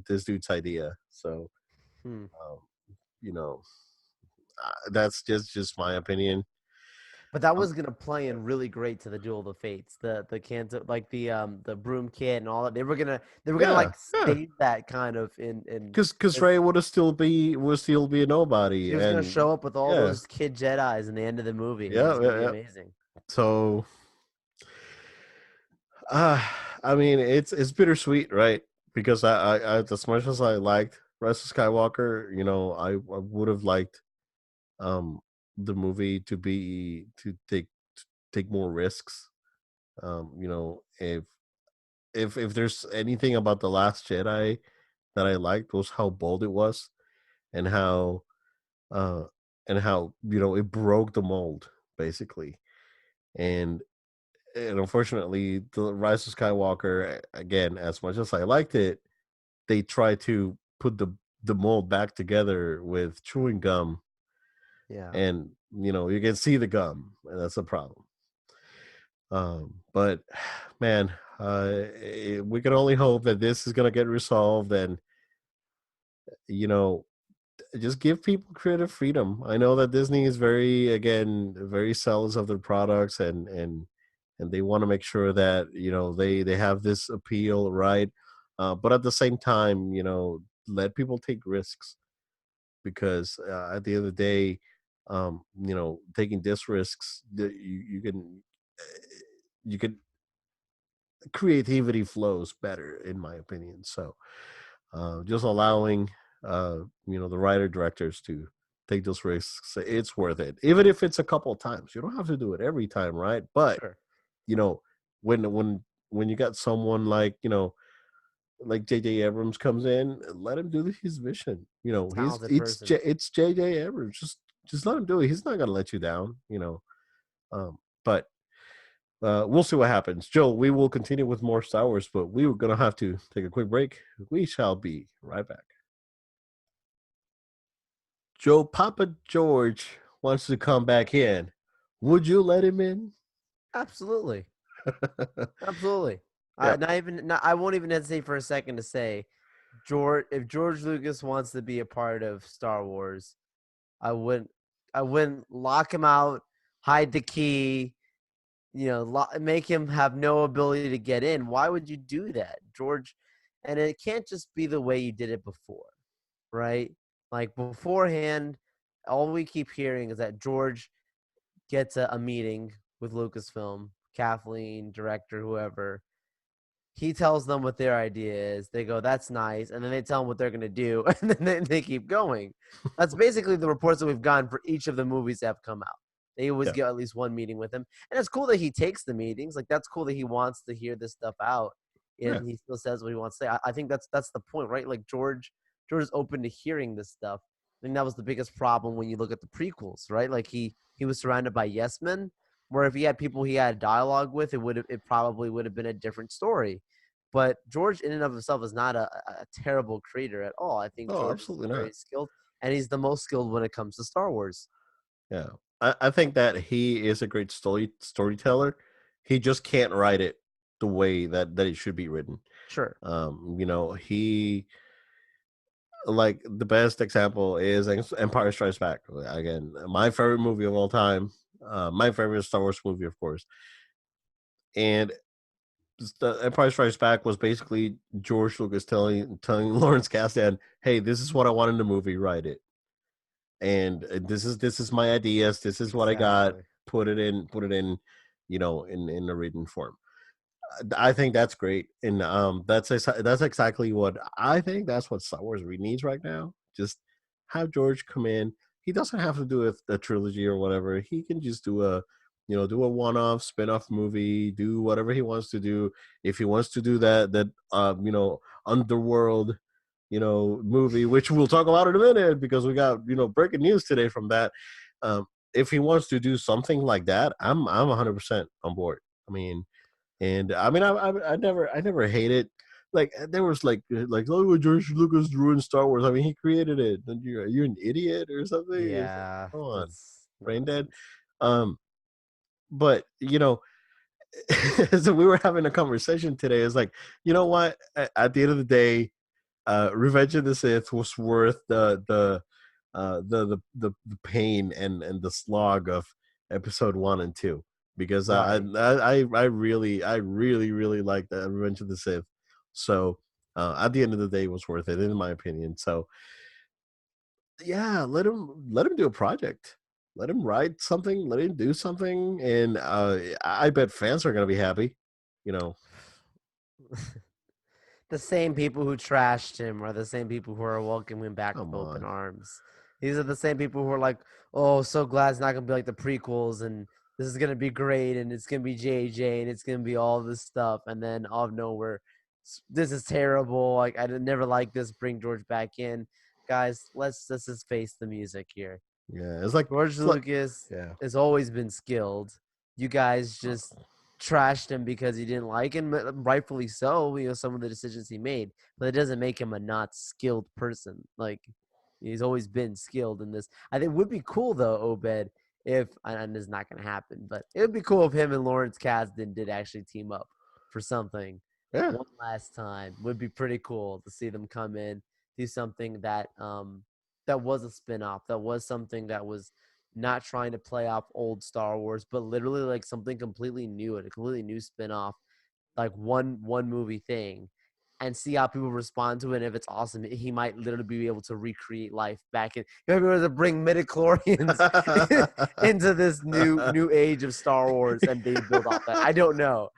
this dude's idea. So Hmm. um, you know that's just my opinion. But that Um, was gonna play in really great to the Duel of the Fates, the Canto, like the Broom Kid and all that. They were gonna yeah, like yeah, stage that kind of in because Ray would still be a nobody, he was gonna and show up with all yeah, those kid Jedi's in the end of the movie, and it yeah, was gonna yeah, be yeah. amazing. So uh, I mean, it's bittersweet, right? Because I as much as I liked Rise of Skywalker, I would have liked um the movie to take more risks. If there's anything about the Last Jedi that I liked was how bold it was and uh how it broke the mold basically. And and unfortunately the Rise of Skywalker, again, as much as I liked it, they tried to put the mold back together with chewing gum, Yeah, and you can see the gum, and that's a problem. But man, we can only hope that this is gonna get resolved, and you know, just give people creative freedom. I know that Disney is very zealous of their products, and they want to make sure that they have this appeal, right? But at the same time, let people take risks because at the end of the day, taking these risks, you can creativity flows better, in my opinion. So just allowing the writer directors to take those risks, it's worth it, even if it's a couple of times. You don't have to do it every time, right? But sure. you know when you got someone like JJ Abrams comes in, let him do his vision. He's Talented person. it's JJ Abrams. Just let him do it. He's not gonna let you down. But we'll see what happens. Joe, we will continue with more Star Wars, but we were gonna have to take a quick break. We shall be right back. Joe, Papa George wants to come back in. Would you let him in? Absolutely, absolutely. Yeah. I won't even hesitate for a second to say, if George Lucas wants to be a part of Star Wars, I wouldn't I wouldn't lock him out, hide the key, make him have no ability to get in. Why would you do that, George? And it can't just be the way you did it before, right? Like beforehand, all we keep hearing is that George gets a meeting with Lucasfilm, Kathleen, director, whoever. He tells them what their idea is. They go, "That's nice," and then they tell him what they're going to do, and then they keep going. That's basically the reports that we've gotten for each of the movies that have come out. They always Yeah. get at least one meeting with him, and it's cool that he takes the meetings. Like that's cool that he wants to hear this stuff out, Yeah. and he still says what he wants to say. I think that's the point, right? Like George is open to hearing this stuff. I think that was the biggest problem when you look at the prequels, right? Like he was surrounded by yes men, where if he had people he had dialogue with, it probably would have been a different story. But George, in and of himself, is not a terrible creator at all. I think Oh, George is absolutely very not. skilled, and he's the most skilled when it comes to Star Wars. Yeah. I think that he is a great storyteller. He just can't write it the way that it should be written. Sure. He, like, the best example is Empire Strikes Back. Again, my favorite movie of all time. My favorite Star Wars movie, of course. And the Empire Strikes Back was basically George Lucas telling Lawrence Kasdan, "Hey, this is what I want in the movie. Write it, and this is my ideas. This is what I got. Exactly. Put it in, in a written form." I think that's great, and that's exactly what I think. That's what Star Wars really needs right now. Just have George come in. He doesn't have to do a trilogy or whatever. He can just do a one-off spin-off movie, do whatever he wants to do. If he wants to do that Underworld, movie, which we'll talk about in a minute because we got breaking news today from that. If he wants to do something like that, I'm 100% on board. I mean, and I mean, I never hated. Like there was like oh George Lucas ruined Star Wars. I mean, he created it. And you're an idiot or something. It's like, Yeah, come on, that's brain dead. nonsense. Um, but so we were having a conversation today. It's like, you know what? At the end of the day, Revenge of the Sith was worth the pain and the slog of episode 1 and 2 because Right. I really like the Revenge of the Sith. So at the end of the day, it was worth it in my opinion. So yeah, let him do a project. Let him write something. Let him do something, and I bet fans are gonna be happy. You know, The same people who trashed him are the same people who are welcoming him back with come open on. arms. These are the same people who are like, "Oh, so glad it's not gonna be like the prequels, and this is gonna be great, and it's gonna be JJ, and it's gonna be all this stuff." And then out of nowhere, this is terrible. Like I never like this. Bring George back in, guys. Let's just face the music here. Yeah, George it's like Lucas yeah. has always been skilled. You guys just trashed him because you didn't like him, rightfully so. Some of the decisions he made, but it doesn't make him a not skilled person. Like he's always been skilled in this. I think it would be cool though, Obed, if and it's not going to happen, but it would be cool if him and Lawrence Kasdan did actually team up for something Yeah. one last time. Would be pretty cool to see them come in, do something that was a spinoff, that was something that was not trying to play off old Star Wars, but literally like something completely new, and a completely new spinoff, like one movie thing, and see how people respond to it. And if it's awesome, he might literally be able to recreate life back in. He might be able to bring midichlorians into this new age of Star Wars, and they build off that. I don't know.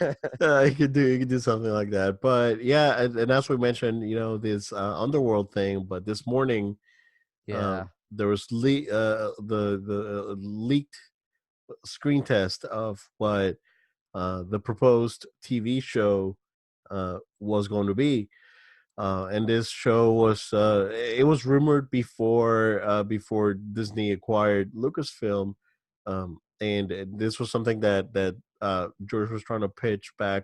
You could do something like that, but yeah, and as we mentioned, this underworld thing. But this morning, Yeah, there was the leaked screen test of what the proposed TV show was going to be. And this show was rumored before Disney acquired Lucasfilm, and this was something that George was trying to pitch back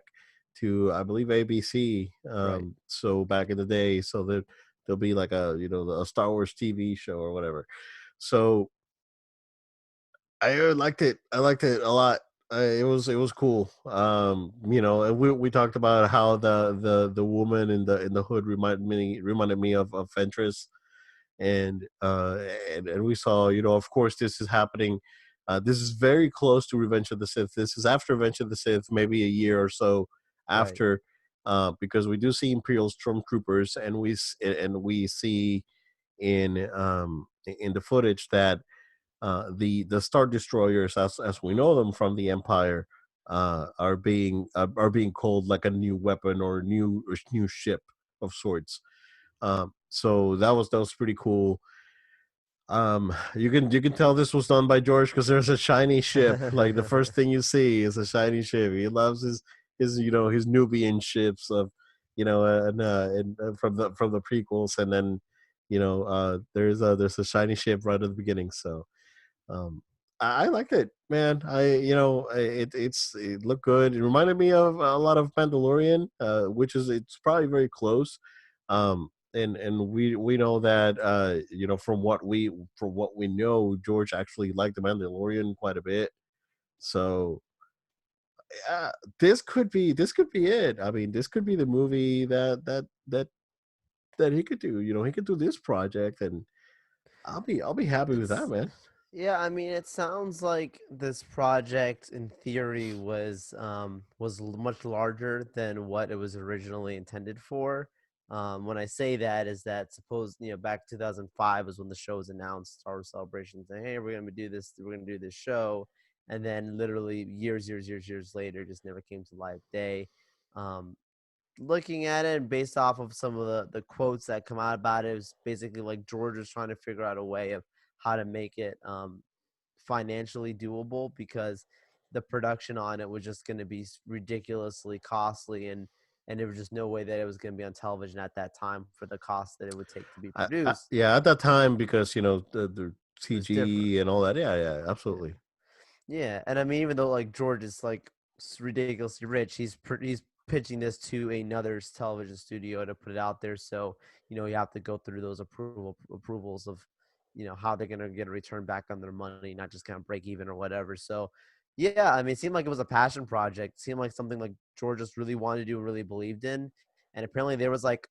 to, I believe, ABC. right. So back in the day, so that there'll be like a Star Wars TV show or whatever. So I liked it. I liked it a lot. It was cool. And we talked about how the woman in the hood reminded me of Ventress, and and we saw, of course, this is happening. This is very close to Revenge of the Sith. This is after Revenge of the Sith, maybe a year or so Right. after, because we do see Imperial stormtroopers, and we see in the footage that the Star Destroyers, as we know them from the Empire, are being called like a new weapon or new ship of sorts. So that was pretty cool. You can tell this was done by George because there's a shiny ship. Like the first thing you see is a shiny ship. He loves his Nubian ships of and from the prequels, and then there's a shiny ship right at the beginning. So I liked it, man. It looked good. It reminded me of a lot of Mandalorian, which it's probably very close. And we know that from what we know, George actually liked the Mandalorian quite a bit. So yeah, this could be it. I mean, this could be the movie that he could do. He could do this project, and I'll be happy with that, it's man. Yeah, I mean, it sounds like this project, in theory, much larger than what it was originally intended for. When I say that, is that suppose back 2005 was when the show was announced, Star Wars Celebration, saying, "Hey, we're gonna do this show," and then literally years later, just never came to live day. Um, Looking at it and based off of some of the quotes that come out about it, it was basically like George was trying to figure out a way of how to make it financially doable because the production on it was just going to be ridiculously costly and there was just no way that it was going to be on television at that time for the cost that it would take to be produced. Yeah, at that time, because the It was different. CG and all that. Yeah, yeah, absolutely. Yeah, and I mean, even though like George is like ridiculously rich, he's pitching this to another television studio to put it out there. So you have to go through those approvals of how they're gonna get a return back on their money, not just kind of break even or whatever. So yeah, I mean, it seemed like it was a passion project. It seemed like something like George just really wanted to do, and really believed in, and apparently there was like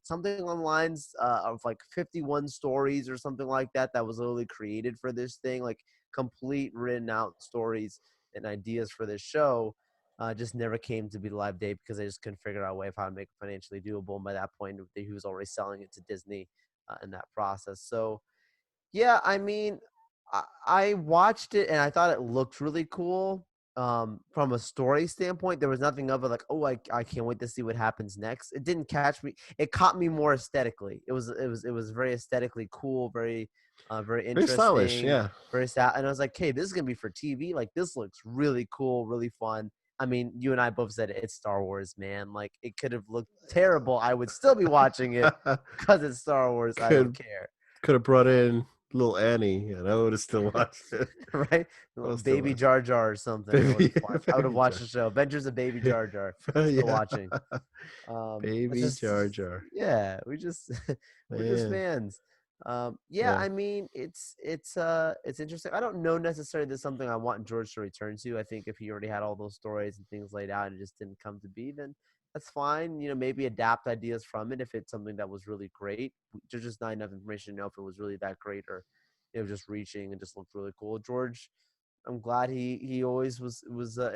something on the lines of like 51 stories or something like that that was literally created for this thing, like complete written out stories and ideas for this show. Just never came to be live day because they just couldn't figure out a way of how to make it financially doable. And by that point, he was already selling it to Disney in that process. So yeah, I mean, I watched it and I thought it looked really cool. From a story standpoint, there was nothing of it like, oh, I can't wait to see what happens next. It didn't catch me. It caught me more aesthetically. It was very aesthetically cool, very Very stylish. interesting, Yeah. very sad. And I was like, hey, this is gonna be for TV. Like this looks really cool, really fun. I mean, you and I both said it's Star Wars, man. Like it could have looked terrible. I would still be watching it because it's Star Wars. I don't could care. could have brought in little Annie, and I would have still watched it. Right? I would still Baby watch Jar Jar or something. I would Baby, have watched. I would have Baby watched Jar. the show. Adventures of Baby Jar Jar. Still Yeah. watching. It's Baby just Jar Jar. yeah. We just we're just Man. fans. Yeah. Yeah. I mean, it's interesting. I don't know necessarily there's something I want George to return to. I think if he already had all those stories and things laid out and it just didn't come to be, then that's fine. Maybe adapt ideas from it if it's something that was really great. There's just not enough information to know if it was really that great or it was just reaching and just looked really cool. George, I'm glad he always was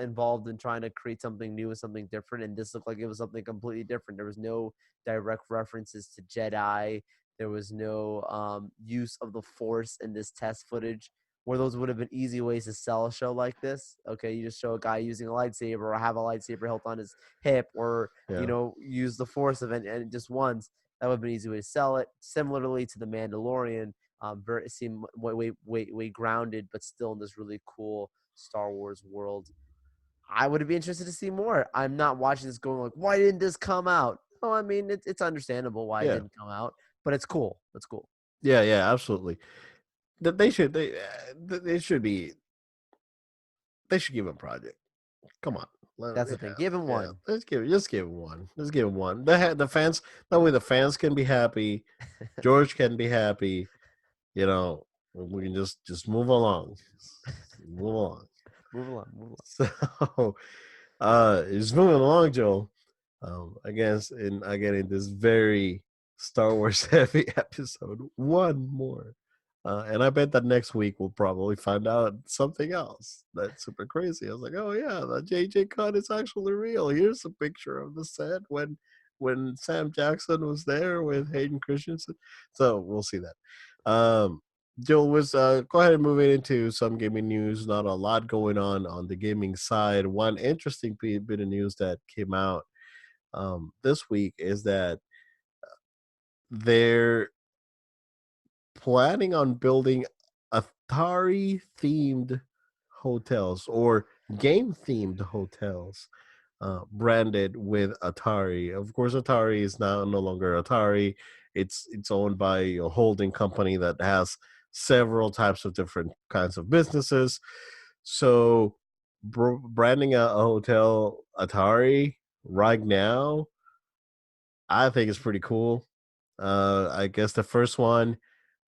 involved in trying to create something new and something different, and this looked like it was something completely different. There was no direct references to Jedi. There was no use of the Force in this test footage, where those would have been easy ways to sell a show like this. Okay, you just show a guy using a lightsaber or have a lightsaber hilt on his hip, or Yeah. use the Force event and just once. That would have been an easy way to sell it. Similarly to the Mandalorian, very seem way grounded, but still in this really cool Star Wars world. I would be interested to see more. I'm not watching this going like, why didn't this come out? Oh, I mean, it's understandable why it Yeah. didn't come out, but it's cool. It's cool. Yeah. Yeah. Absolutely. That they should be. They should give him a project. Come on. That's the thing. Give him Yeah. one. Just give him one. Let's give him one. The fans. That way the fans can be happy. George can be happy. We can just move along. Just move along. Move along. Move along. So, it's moving along, Joel. Again, in this very Star Wars heavy episode, one more. And I bet that next week we'll probably find out something else that's super crazy. I was like, oh yeah, the JJ cut is actually real. Here's a picture of the set when Sam Jackson was there with Hayden Christensen. So we'll see that. Joel, was go ahead and move it into some gaming news. Not a lot going on the gaming side. One interesting bit of news that came out this week is that they're planning on building Atari themed hotels or game themed hotels, branded with Atari. Of course, Atari is now no longer Atari. It's owned by a holding company that has several types of different kinds of businesses. So, branding a hotel Atari right now, I think is pretty cool. I guess the first one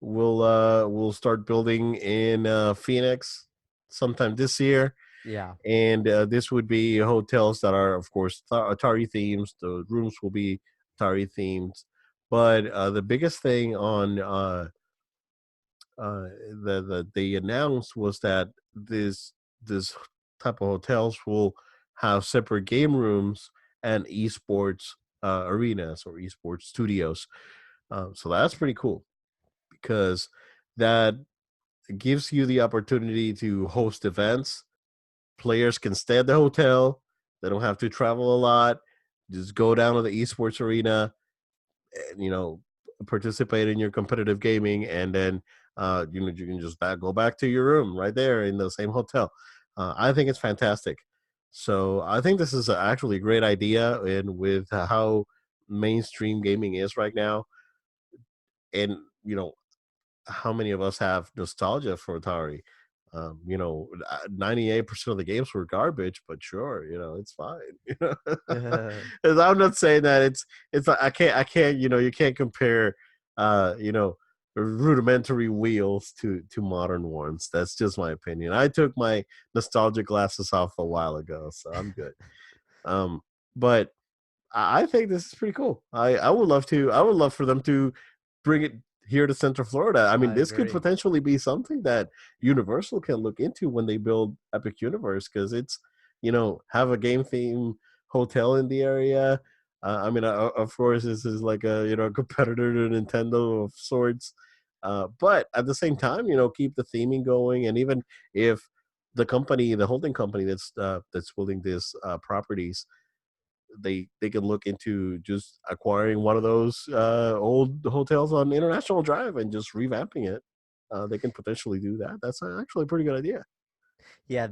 will start building in Phoenix sometime this year, Yeah. and this would be hotels that are, of course, Atari themes. The rooms will be Atari themed, but the biggest thing uh, that they announced was that this type of hotels will have separate game rooms and esports arenas or esports studios. So that's pretty cool because that gives you the opportunity to host events. Players can stay at the hotel. They don't have to travel a lot. Just go down to the esports arena and participate in your competitive gaming, and then you can just go back to your room right there in the same hotel. I think it's fantastic. So I think this is actually a great idea, and with how mainstream gaming is right now, and how many of us have nostalgia for Atari? 98% of the games were garbage, but sure, it's fine. And I'm not saying that it's like I can't, you can't compare, uh, you know, rudimentary wheels to modern ones. That's just my opinion. I took my nostalgia glasses off a while ago, so I'm good. Um, but I think this is pretty cool. I would love to. I would love for them to bring it here to Central Florida. I mean, I this could agree. potentially be something that Universal can look into when they build Epic Universe, because it's have a game theme hotel in the area. I mean, of course, this is like a competitor to Nintendo of sorts, but at the same time, keep the theming going, and even if the holding company that's building this properties, they can look into just acquiring one of those old hotels on International Drive and just revamping it. They can potentially do that. That's actually a pretty good idea. Yeah,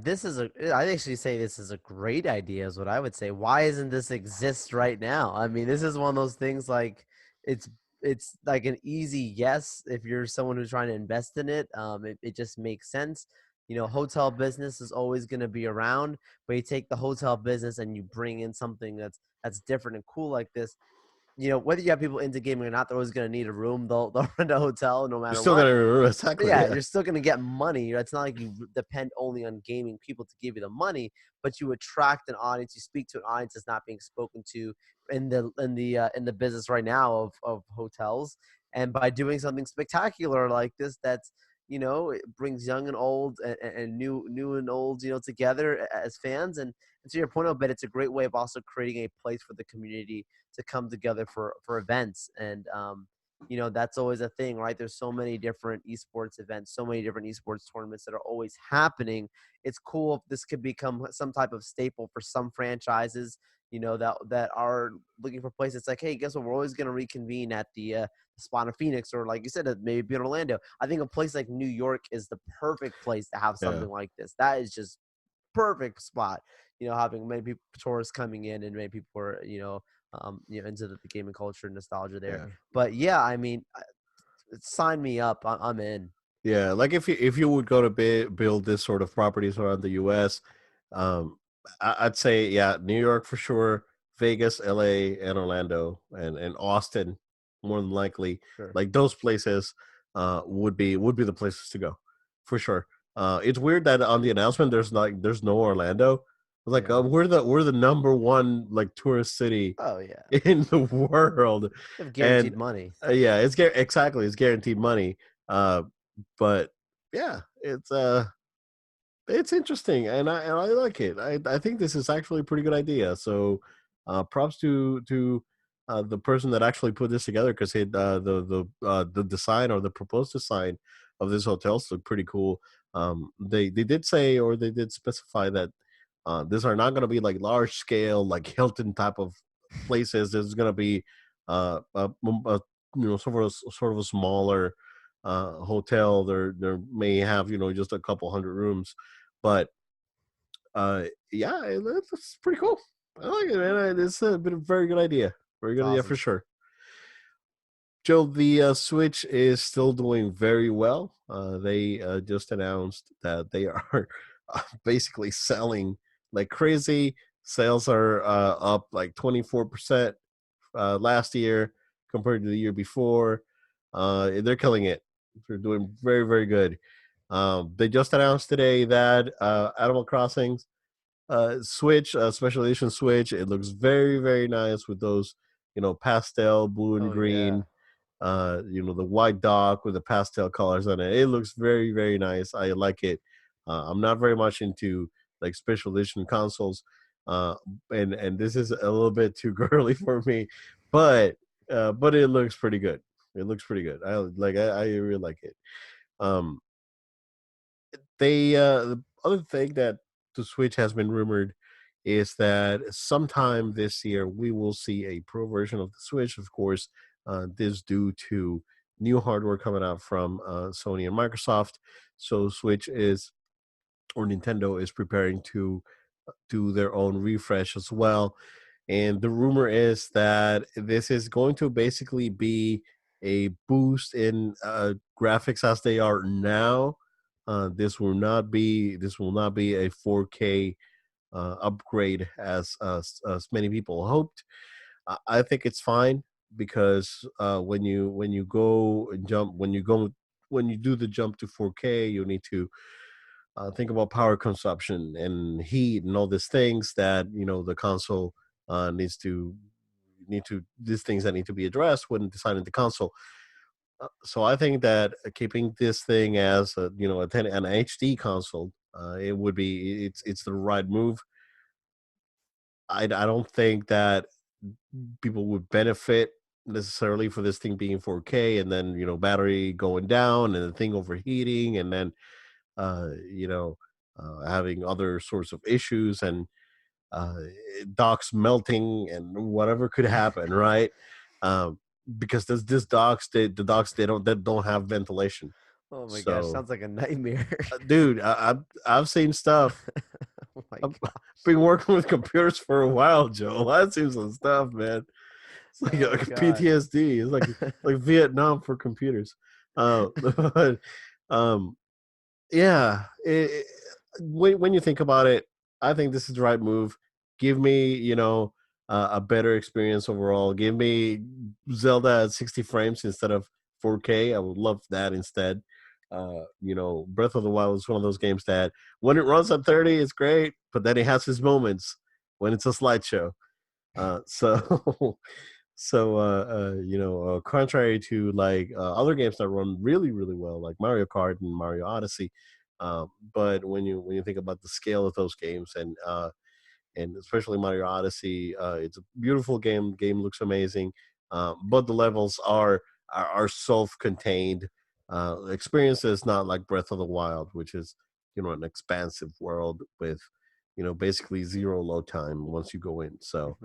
I actually say this is a great idea, is what I would say. Why isn't this exist right now? I mean, this is one of those things like it's it's like an easy yes if you're someone who's trying to invest in it. It just makes sense. Hotel business is always going to be around, but you take the hotel business and you bring in something that's different and cool like this. Whether you have people into gaming or not, they're always going to need a room. They'll rent a hotel no You're matter still what. gonna exactly, Yeah, yeah. you're still going to get money. It's not like you depend only on gaming people to give you the money, but you attract an audience. You speak to an audience that's not being spoken to in the business right now of hotels. And by doing something spectacular like this, it brings young and old and new and old, together as fans. And to your point, I bet it's a great way of also creating a place for the community to come together for events. And that's always a thing, right? There's so many different esports events, so many different esports tournaments that are always happening. It's cool if this could become some type of staple for some franchises, that are looking for places. It's like, hey, guess what? We're always going to reconvene at the spot of Phoenix, or like you said, maybe in Orlando. I think a place like New York is the perfect place to have Yeah, something like this. That is just perfect spot. Having many people, tourists coming in, and many people are, into the gaming culture and nostalgia there. yeah. But yeah, I mean, sign me up. I'm in. Yeah, like if you would go to build this sort of properties around the U.S., um, I'd say yeah, New York for sure, Vegas, L.A., and Orlando, and Austin, more than likely. Sure. Like those places, would be the places to go, for sure. It's weird that on the announcement there's no Orlando. Like Yeah. we're the number one like tourist city Oh yeah. in the world, You have and guaranteed money. yeah, exactly, it's guaranteed money. Uh, but yeah, it's interesting, and I like it. I think this is actually a pretty good idea. So, props to the person that actually put this together, because the design or the proposed design of this hotels look pretty cool. They did say, or they did specify that these are not going to be like large scale like Hilton type of places. This is going to be a sort of a smaller hotel. There may have just a couple hundred rooms, but yeah, it's pretty cool. I like it, man. It's been a very good idea. Very It's good idea for awesome. sure. Joe, the Switch is still doing very well. They just announced that they are basically selling like crazy. Sales are up like 24% last year compared to the year before. They're killing it. They're doing very, very good. They just announced today that Animal Crossing Switch, special edition Switch, it looks very, very nice with those, pastel blue and Oh yeah. green. The white dock with the pastel colors on it. It looks very, very nice. I like it. I'm not very much into like special edition consoles, uh, and this is a little bit too girly for me, but it looks pretty good. It looks pretty good. I really like it. Um, the other thing that the Switch has been rumored is that sometime this year we will see a pro version of the Switch. Of course, this due to new hardware coming out from Sony and Microsoft. So Switch is or Nintendo is preparing to do their own refresh as well. And the rumor is that this is going to basically be a boost in graphics as they are now. This will not be a 4K upgrade as many people hoped. I think it's fine because when you go and jump when you do the jump to 4K, you need to think about power consumption and heat and all these things that the console needs to need to these things that need to be addressed when designing the console. So I think that keeping this thing as an HD console, it's the right move. I don't think that people would benefit necessarily for this thing being 4K and then battery going down and the thing overheating and then you know having other sorts of issues and uh, docks melting and whatever could happen, right? Um, because there's this docks the docks they don't have ventilation. Oh my gosh, So, sounds like a nightmare. dude, I've seen stuff. Oh my I've gosh. been working with computers for a while, Joe. I've seen some stuff, man. It's like, Oh God. PTSD. It's like Vietnam for computers. But um, yeah, when you think about it, I think this is the right move. Give me, a better experience overall. Give me Zelda at 60 frames instead of 4K. I would love that instead. Breath of the Wild is one of those games that when it runs at 30, it's great, but then it has its moments when it's a slideshow. So contrary to like other games that run really, really well, like Mario Kart and Mario Odyssey, but when you think about the scale of those games and especially Mario Odyssey, it's a beautiful game. Game looks amazing, but the levels are self-contained. Experiences not like Breath of the Wild, which is an expansive world with basically zero load time once you go in. So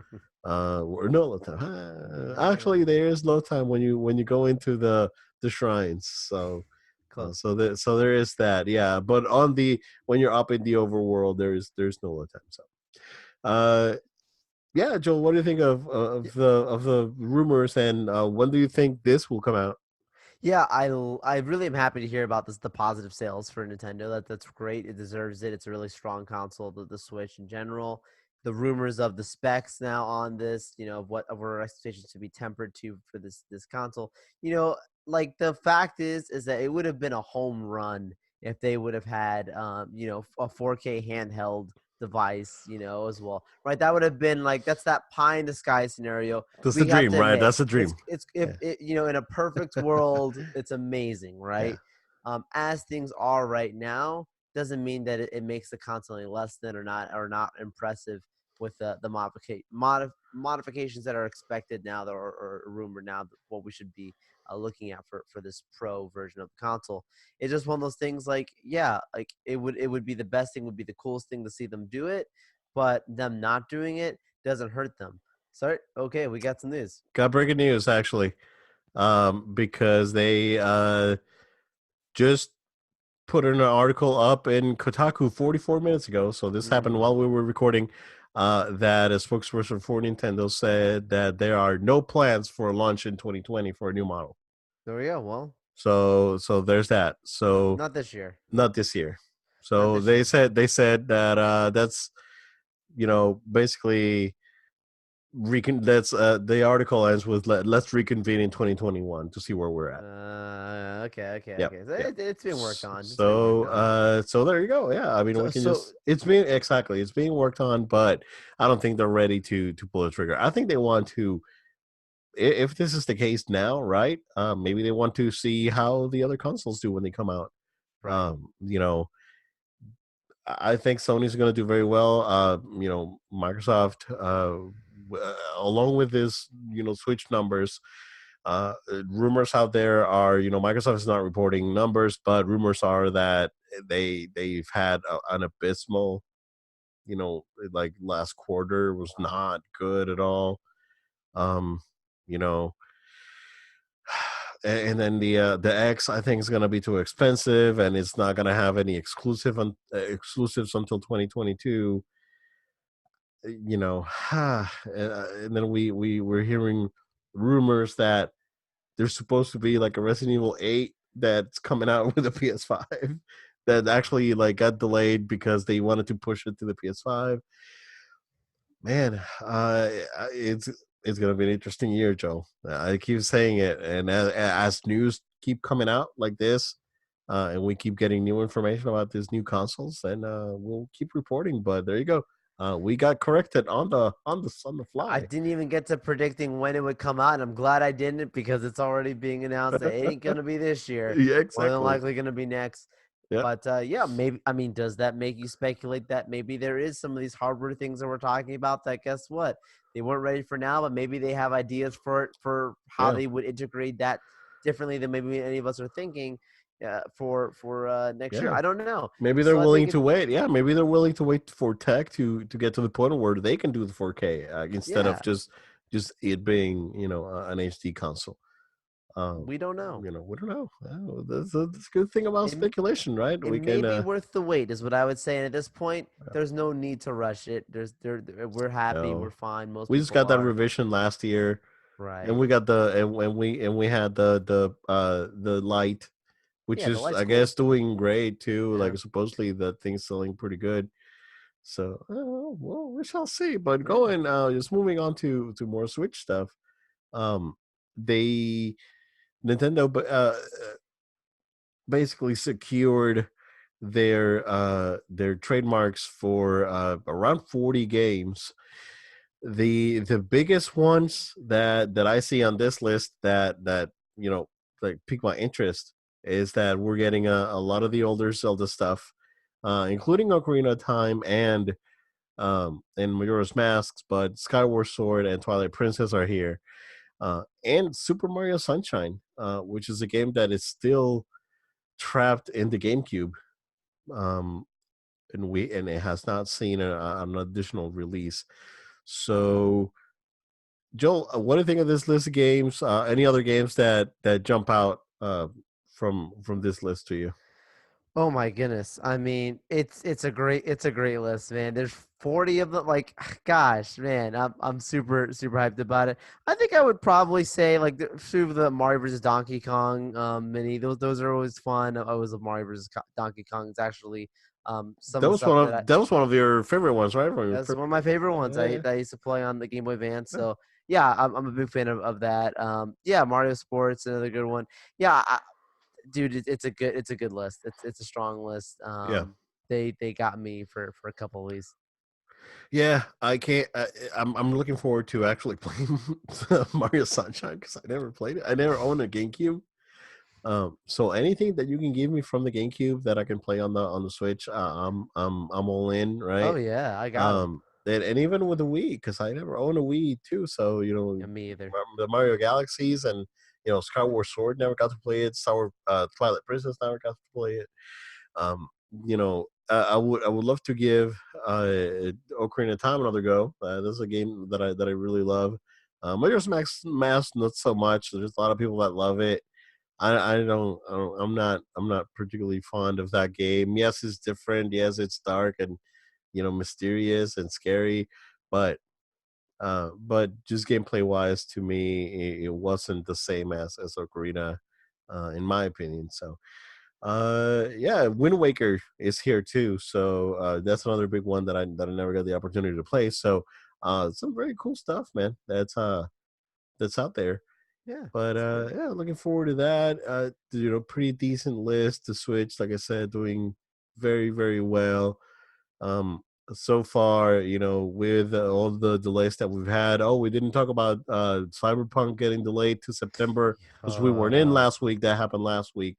or no load time. Actually, there is load time when you go into the shrines. So Close. there is that, yeah. But when you're up in the overworld, there's no load time. So uh, yeah, Joel, what do you think of the rumors and when do you think this will come out? Yeah, I really am happy to hear about the positive sales for Nintendo. That's great. It deserves it. It's a really strong console, the Switch in general. The rumors of the specs now on this, of what of our expectations to be tempered to for this console. Like the fact is that it would have been a home run if they would have had a 4K handheld device, as well. Right? That would have been like that's that pie in the sky scenario. That's the We have dream, to right? admit That's the it's dream. it's if Yeah, it in a perfect world, it's amazing, yeah. right? As things are right now, doesn't mean that it makes the console any less than or not impressive with the modifications that are expected now that or rumored now what we should be looking at for this pro version of the console. It's just one of those things like yeah, like it would be the best thing, would be the coolest thing to see them do it, but them not doing it doesn't hurt them. Sorry, okay, we got some news. Got breaking news actually, because they just put an article up in Kotaku 44 minutes ago. So this happened while Mm, we were recording. That a spokesperson for Nintendo said that there are no plans for a launch in 2020 for a new model. there we go. Well, So there's that. So not this year. not this year. Not So this year. they said that that's basically that's the article ends with let's reconvene in 2021 to see where we're at. Okay, okay, Yep. okay. So Yep. it's being worked on. It's being So worked on. so there you go. Yeah, I mean we So can so just it's being worked on, but I don't think they're ready to pull the trigger. I think they want to if this is the case now, right? Maybe they want to see how the other consoles do when they come out. Right. You know, I think Sony's going to do very well. You know, Microsoft, along with this, you know, Switch numbers, rumors out there are, you know, Microsoft is not reporting numbers, but rumors are that they've had an abysmal, you know, like last quarter was Wow. not good at all. Um, you know, and then the X I think is going to be too expensive, and it's not going to have any exclusives until 2022. You know, and then we're hearing rumors that there's supposed to be like a Resident Evil 8 that's coming out with a PS5 that Wow. actually like got delayed because they wanted to push it to the PS5. Man, it's gonna be an interesting year, Joe. I keep saying it, and as news keep coming out like this, and we keep getting new information about these new consoles, then we'll keep reporting. But there you go. We got corrected on the I fly. didn't even get to predicting when it would come out, and I'm glad I didn't because it's already being announced that it ain't gonna be this year. Yeah, More than exactly. likely gonna be next. Yeah, But yeah, maybe I mean, does that make you speculate that maybe there is some of these hardware things that we're talking about that guess what? They weren't ready for now, but maybe they have ideas for it for how yeah. they would integrate that differently than maybe any of us are thinking for next year. Yeah. I don't know. Maybe they're So I think willing it to wait. Yeah, maybe they're willing to wait for tech to get to the point where they can do the 4K instead of yeah, just it being, you know, an HD console. Um, we don't know. you know, we don't know. That's a good thing about It speculation, right? It We may can be worth the wait, is what I would say. And at this point, yeah, there's no need to rush it. We're happy, we're no. fine. Most We just people got that are. revision last year, and Right. we got and we had the light, which Yeah, the is light's I cool. guess doing great too. Yeah. Like supposedly the thing's selling pretty good. So, well, we shall see. But Yeah. going, just moving on to more Switch stuff. Um, they Nintendo, basically secured their trademarks for around 40 games. The biggest ones that I see on this list that you know like pique my interest is that we're getting a lot of the older Zelda stuff, including Ocarina of Time and Majora's Masks, but Skyward Sword and Twilight Princess are here, and Super Mario Sunshine, which is a game that is still trapped in the GameCube, um, and it has not seen an additional release. So, Joel, what do you think of this list of games? Any other games that jump out from this list to you? Oh my goodness. I mean, it's a great list, man. There's 40 of them. Like, gosh, man, I'm super hyped about it. I think I would probably say like two of the Mario versus Donkey Kong mini. Those are always fun. I always love Mario versus Donkey Kong. It's actually some of the stuff That was one of your favorite ones, right? From your that's one of my favorite ones. yeah, I used to play on the Game Boy Advance. yeah, So yeah, I'm a big fan of that. Yeah, Mario Sports, another good one. Yeah, dude, it's a good list. It's a strong list. yeah. They got me for a couple of these. Yeah, I can't. I'm looking forward to actually playing Mario Sunshine because I never played it. I never owned a GameCube. So anything that you can give me from the GameCube that I can play on the Switch, I'm all in, Oh right? yeah, I got them. And even with the Wii, because I never owned a Wii too. So you know, Yeah, me either. the Mario Galaxies and you know Skyward Sword never got to play it. Twilight Princess never got to play it. Um, you know, I would love to give Ocarina of Time another go. This is a game that I really love. Majora's Mask not so much. There's a lot of people that love it. I'm not particularly fond of that game. Yes, it's different. Yes, it's dark and you know mysterious and scary, but just gameplay wise, to me, it wasn't the same as Ocarina, in my opinion. So yeah, Wind Waker is here too, so that's another big one that I never got the opportunity to play. So some very cool stuff, man. That's out there. Yeah, But it's good. yeah, looking forward to that. You know, pretty decent list. The Switch, like I said, doing very, very well. so far, with all the delays that we've had. Oh, we didn't talk about Cyberpunk getting delayed to September because we weren't in Uh, last week. That happened last week.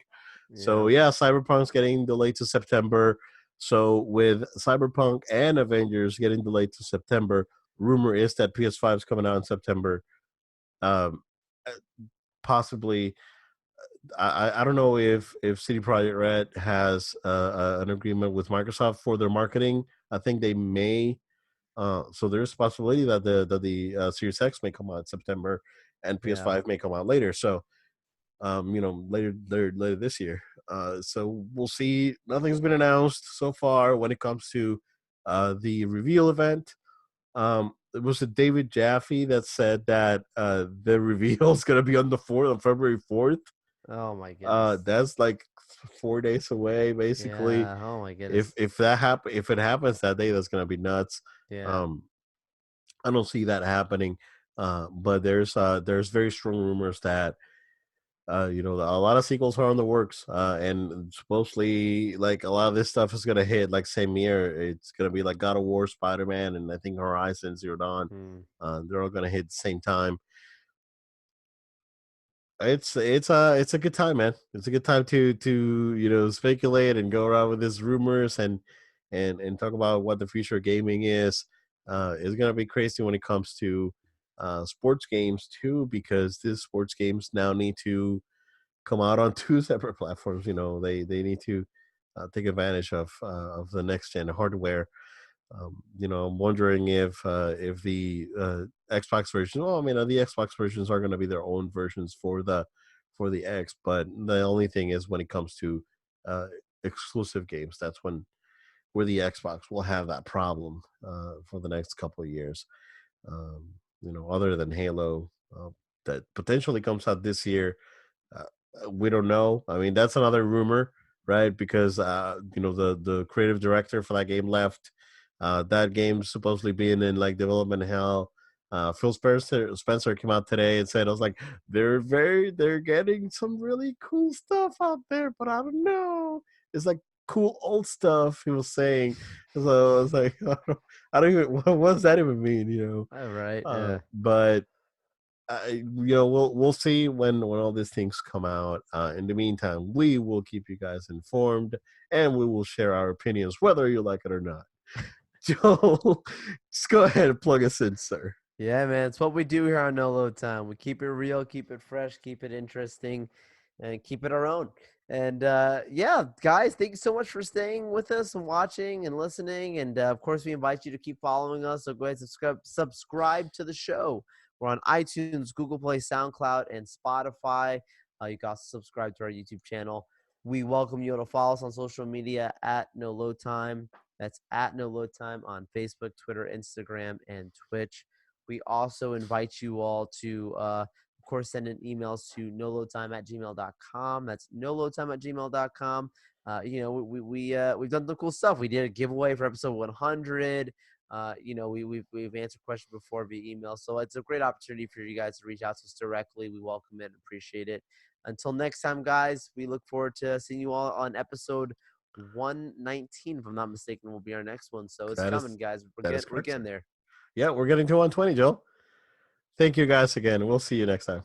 So yeah, yeah, Cyberpunk's getting delayed to September. So with Cyberpunk and Avengers getting delayed to September, rumor is that PS5 is coming out in September. Um, uh, Possibly, I don't know if CD Projekt Red has an agreement with Microsoft for their marketing. I think they may. So there's a possibility that the Series X may come out in September, and yeah, PS5 may come out later. So later this year. So we'll see. Nothing's been announced so far when it comes to the reveal event. It was it David Jaffe that said that the reveal is going to be on the 4th, on February 4th. oh my goodness, That's like 4 days away, basically. yeah, oh my If goodness, if that if it happens that day, that's going to be nuts. yeah, Um, I don't see that happening. But there's very strong rumors that a lot of sequels are on the works, and supposedly like a lot of this stuff is gonna hit like same year. It's gonna be like God of War, Spider Man, and I think Horizon Zero Dawn. mm, They're all gonna hit at the same time. It's a good time, man. It's a good time to speculate and go around with these rumors and talk about what the future of gaming is. It's gonna be crazy when it comes to sports games too, because these sports games now need to come out on two separate platforms. They need to take advantage of the next gen hardware. I'm wondering if the Xbox version. Well, I mean, the Xbox versions are going to be their own versions for the X, but the only thing is when it comes to uh, exclusive games, that's where the Xbox will have that problem for the next couple of years. Other than Halo, that potentially comes out this year. uh, we don't know. I mean, that's another rumor, right? Because the creative director for that game left. That game supposedly being in like development hell. Phil Spencer came out today and said, "I was like, they're getting some really cool stuff out there, but I don't know. It's like cool old stuff." He was saying. So I was like, I don't even. What does that even mean? all right, yeah. But we'll see when all these things come out. In the meantime, we will keep you guys informed, and we will share our opinions whether you like it or not. Joe, just go ahead and plug us in, sir. Yeah, man, it's what we do here on No Load Time. We keep it real, keep it fresh, keep it interesting, and keep it our own. And yeah, guys, thank you so much for staying with us and watching and listening. And of course, we invite you to keep following us. So go ahead and subscribe to the show. We're on iTunes, Google Play, SoundCloud, and Spotify. You can also subscribe to our YouTube channel. We welcome you to follow us on social media at No Load Time. That's at No Load Time on Facebook, Twitter, Instagram, and Twitch. We also invite you all to, of course, send in emails to noloadtime@gmail.com. That's noloadtime@gmail.com. We've done some cool stuff. We did a giveaway for episode 100. We've answered questions before via email, so it's a great opportunity for you guys to reach out to us directly. We welcome it and appreciate it. Until next time, guys, we look forward to seeing you all on episode 119. If I'm not mistaken, will be our next one. So it's That coming, is guys. that is We're correct, getting sir. there. Yeah, we're getting to 120, Joe. Thank you guys again. We'll see you next time.